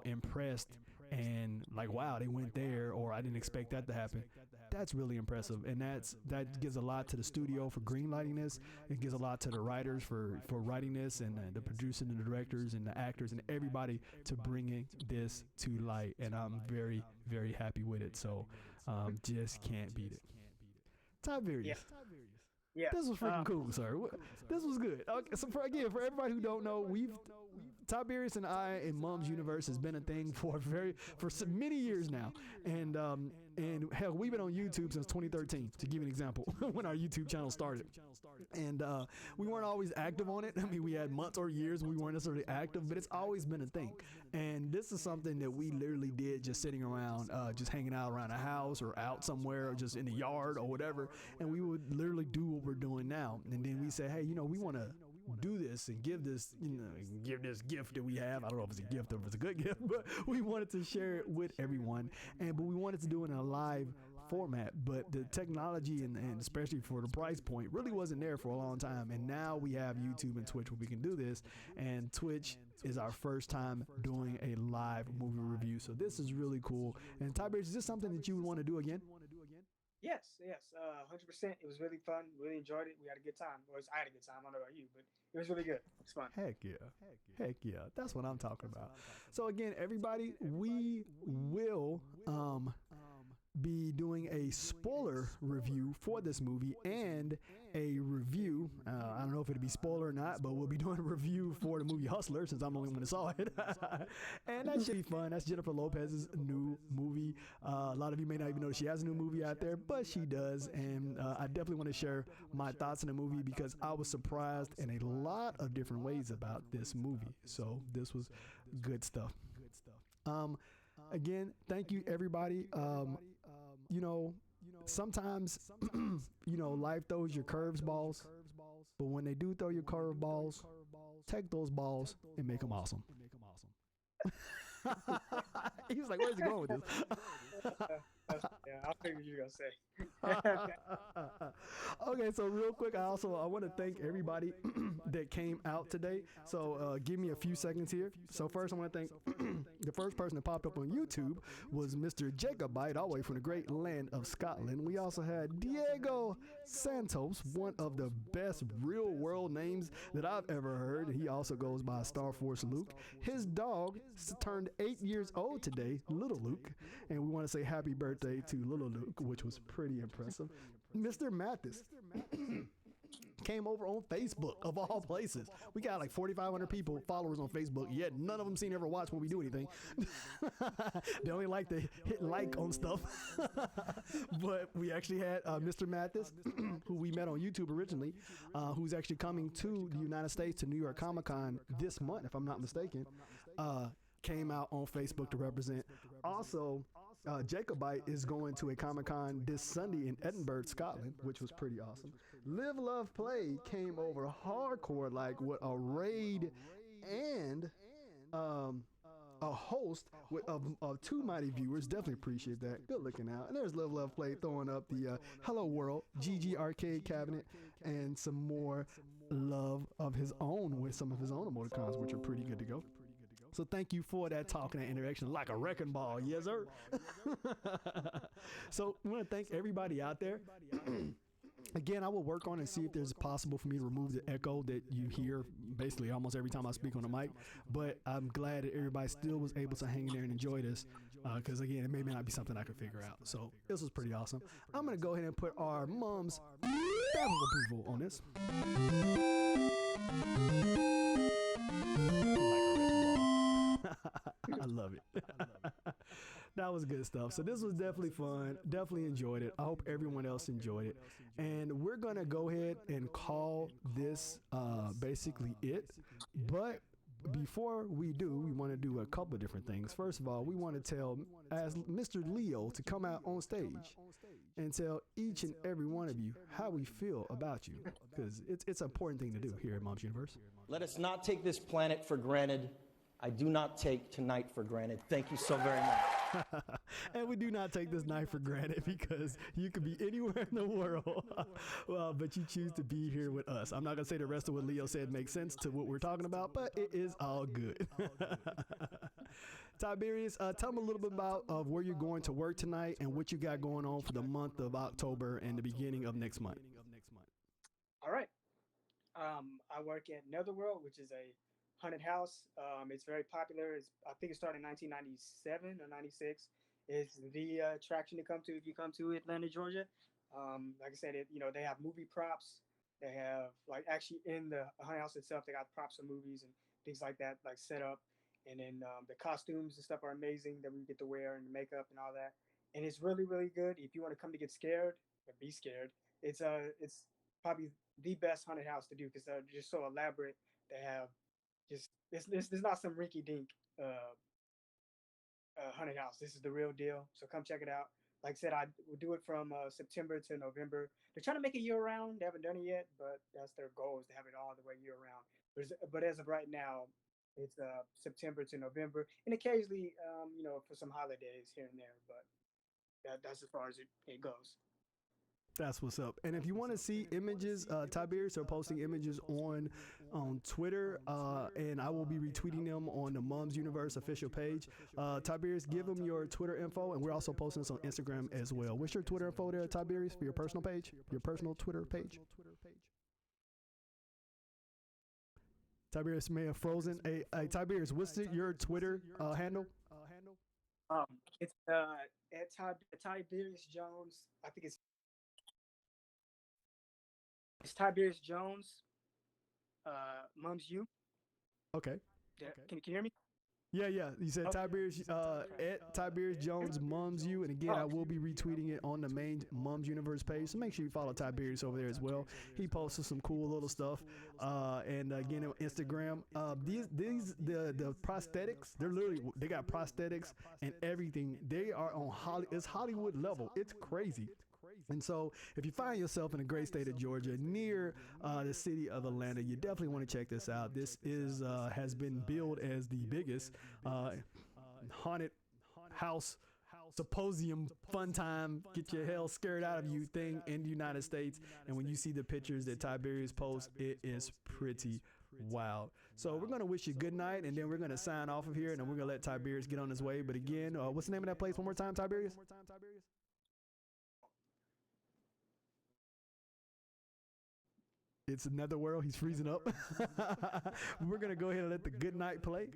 Speaker 1: impressed and like, wow, they went there, or I didn't expect that to happen. That's really impressive, and that gives a lot to the studio for greenlighting this. It gives a lot to the writers for writing this, and the producers and the directors and the actors and everybody to bringing this to light, and I'm very, very happy with it. So just can't beat it. Tiberius.
Speaker 2: Yeah.
Speaker 1: This was freaking cool, sir. This was good. Okay, so for everybody who don't know, Tiberius and I in Mom's Universe has been a thing for many years now, and hell, we've been on YouTube since 2013, to give you an example, when our YouTube channel started, and we weren't always active on it. I mean, we had months or years we weren't necessarily active, but it's always been a thing. And this is something that we literally did just sitting around, just hanging out around a house or out somewhere or just in the yard or whatever, and we would literally do what we're doing now. And then we say, hey, we want to do this and give this gift that we have. I don't know if it's a gift or if it's a good gift, but we wanted to share it with everyone, but we wanted to do it in a live format. But the technology and especially for the price point really wasn't there for a long time, and now we have YouTube and Twitch where we can do this, and Twitch is our first time doing a live movie review, so this is really cool. And Tiberius, is this something that you would want to do again?
Speaker 2: Yes, 100%. It was really fun. Really enjoyed it. We had a good time. Or I had a good time. I don't know about you, but it was really good. It's fun.
Speaker 1: Heck yeah. That's what I'm talking about. So again, everybody, we will be doing a spoiler review for this movie and a review. I don't know if it'll be spoiler or not, but we'll be doing a review for the movie Hustler, since I'm the only one that saw it. And that should be fun. That's Jennifer Lopez's new movie. A lot of you may not even know she has a new movie out there, but she does. And I definitely want to share my thoughts on the movie because I was surprised in a lot of different ways about this movie. So this was good stuff. Again, thank you, everybody. Sometimes, life throws your curveballs, but when they do throw your curveballs, take those balls and make them awesome. He was like, where's he going with this?
Speaker 2: I figured you were going to say.
Speaker 1: Okay, so real quick, I want to thank everybody that came out today. So give me a few seconds here. So first, I want to thank the first person that popped up on YouTube was Mr. Jacobite, all the way from the great land of Scotland. We also had Diego Santos, one of the best real world names that I've ever heard. He also goes by Star Force Luke. His dog turned 8 years old today, Little Luke, and we want to say happy birthday to Little Luke, which was pretty impressive. Mr. Mathis came over on Facebook, of all places. We got like 4,500 followers on Facebook, yet none of them seem to ever watch when we do anything. They only like to hit like on stuff. But we actually had Mr. Mathis, who we met on YouTube originally, who's actually coming to the United States to New York Comic Con this month, if I'm not mistaken, came out on Facebook to represent. Also, Jacobite is going to a Comic-Con this Sunday in Edinburgh, Scotland, which was pretty awesome. Live, Love, Play came over hardcore, like with a raid and a host of two mighty viewers. Definitely appreciate that. Good looking out. And there's Live, Love, Play throwing up the Hello World, GG Arcade Cabinet, and some more love of his own with some of his own emoticons, which are pretty good to go. So thank you for that talk and that interaction, like a wrecking ball. Yes, sir. So we want to thank everybody out there. Again, I will work on and see if there's possible for me to remove the echo that you hear basically almost every time I speak on the mic. But I'm glad that everybody still was able to hang in there and enjoy this. Because again, it may not be something I could figure out. So this was pretty awesome. I'm going to go ahead and put our mom's stamp of approval on this. I love it. That was good stuff. So this was definitely fun. Definitely enjoyed it. I hope everyone else enjoyed it. And we're going to go ahead and call this basically it. But before we do, we want to do a couple of different things. First of all, we want to ask Mr. Leo to come out on stage and tell each and every one of you how we feel about you, because it's an important thing to do here at Mom's Universe.
Speaker 7: Let us not take this planet for granted. I do not take tonight for granted. Thank you so very much.
Speaker 1: And we do not take this night for granted, because you could be anywhere in the world, but you choose to be here with us. I'm not going to say the rest of what Leo said makes sense to what we're talking about, but it is all good. Tiberius, tell them a little bit about where you're going to work tonight and what you got going on for the month of October and the beginning of next month.
Speaker 2: All right. I work at Netherworld, which is a haunted house. It's very popular. I think it started in 1997 or 96. It's the attraction to come to if you come to Atlanta, Georgia. Like I said, they have movie props. They have, like, actually in the haunted house itself, they got props of movies and things like that, like set up. And then the costumes and stuff are amazing that we get to wear, and the makeup and all that. And it's really, really good. If you want to come to get scared or be scared, it's probably the best haunted house to do, because they're just so elaborate. They have just it's not some rinky dink haunted house. This is the real deal. So come check it out. Like I said, I will do it from September to November. They're trying to make it year round. They haven't done it yet, but that's their goal, is to have it all the way year round. But as of right now, it's September to November, and occasionally, for some holidays here and there. But that's as far as it goes.
Speaker 1: That's what's up. And if you want to see images, Tiberius are posting images on Twitter, and I will be retweeting them on the Mom's Universe official page. Tiberius, give them your Twitter info, and we're also posting this on Instagram as well. What's your Twitter info there, Tiberius, for your personal page, your personal Twitter page? Tiberius may have frozen. Hey, Tiberius, what's your Twitter handle?
Speaker 2: It's at Tiberius Jones. I think it's Tiberius Jones. Mom's you.
Speaker 1: Okay.
Speaker 2: Yeah. Can you hear me?
Speaker 1: Yeah. You said Tiberius at Tiberius Jones Mums You, and again, I will be retweeting it on the main Mums Universe page. So make sure you follow Tiberius over there as well. He posted some cool little stuff, and again on Instagram. The prosthetics, they got prosthetics and everything. They are on it's Hollywood level. It's crazy. And so if you find yourself in a great state of Georgia near the city of Atlanta, you definitely want to check this out. This has been billed as the biggest haunted house symposium fun time, get your hell scared out of you thing in the United States. And when you see the pictures that Tiberius posts, it is pretty wild. So we're going to wish you good night, and then we're going to sign off of here, and then we're going to let Tiberius get on his way. But again, what's the name of that place one more time, Tiberius? It's Netherworld. He's freezing up. We're going to go ahead and let the good night play.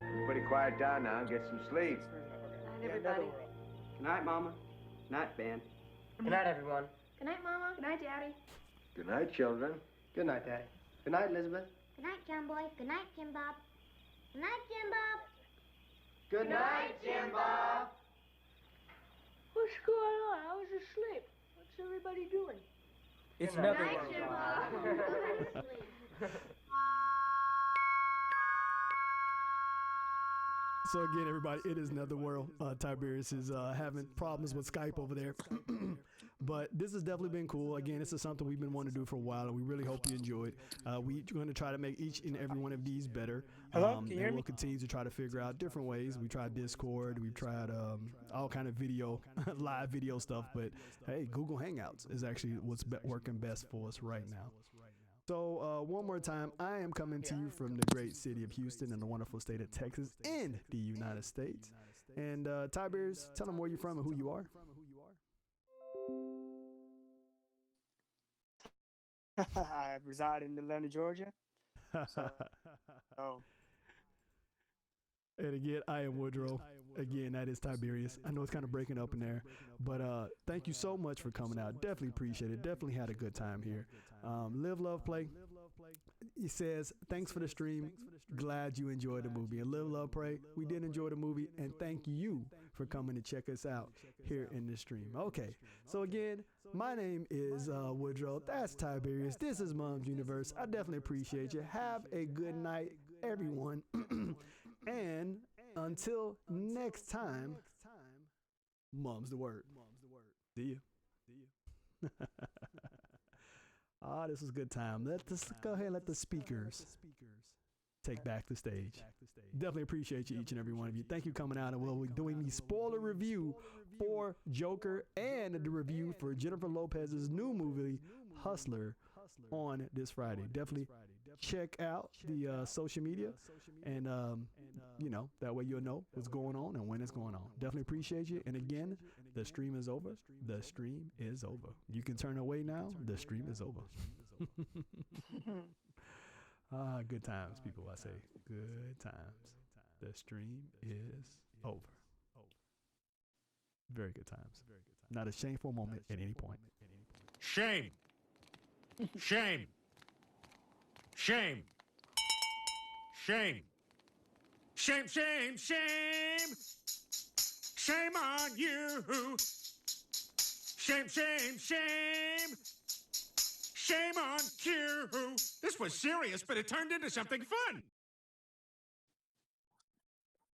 Speaker 10: Everybody quiet down now and get some sleep.
Speaker 11: Good night, everybody.
Speaker 12: Good night, Mama. Good night, Ben.
Speaker 11: Good night, everyone.
Speaker 13: Good night, Mama. Good night, Daddy.
Speaker 10: Good night, children.
Speaker 12: Good night, Daddy. Good night, Elizabeth.
Speaker 13: Good night, John Boy. Good night, Jim Bob. Good night, Jim Bob.
Speaker 12: Good night, Jim Bob.
Speaker 11: What's going on? I was asleep. What's everybody doing?
Speaker 2: It's Netherworld.
Speaker 1: So again, everybody, it is Netherworld. Tiberius is having problems with Skype over there. But this has definitely been cool. Again, this is something we've been wanting to do for a while, and we really hope you enjoyed. We're going to try to make each and every one of these better.
Speaker 2: Hello? Can you hear
Speaker 1: and
Speaker 2: me?
Speaker 1: we'll continue to try to figure out different ways. We tried Discord. We've tried all kind of video, live video stuff. But hey, Google Hangouts is actually what's working best for us right now. So one more time, I am coming to you from the great city of Houston and the wonderful state of Texas in the United States. And Tiberius, tell them where you're from and who you are.
Speaker 2: I reside in Atlanta, Georgia.
Speaker 1: And again, I am Woodrow. Again, that is Tiberius. I know it's kind of breaking up in there, but thank you so much for coming out. Definitely appreciate it. Definitely had a good time here. Live, Love, Play. He says, thanks for the stream. Glad you enjoyed the movie. And Live, Love, Pray. We did enjoy the movie, and thank you for coming to check us out here in the stream. Okay, so again, my name is Woodrow. That's Tiberius. This is Mom's Universe. I definitely appreciate you. Have a good night, everyone. And until next time, Mom's the word. See you. This was a good time. Let's go ahead and let the speakers take back the stage. Definitely appreciate you, each and every one of you. Thank you for coming out, and we'll be doing the spoiler review for Joker and the review for Jennifer Lopez's new movie, Hustler, on this Friday. Definitely check out the social media, and that way you'll know what's going on and when it's going on. Definitely appreciate you. And again, the stream is over. The stream is over. You can turn away now. The stream is over. Good times, people. I say good times. The stream is over. Very good times. Not a shameful moment at any point.
Speaker 14: Shame. Shame. Shame. Shame. Shame, shame, shame. Shame on you. Shame, shame, shame. Shame on you. This was serious, but it turned into something fun.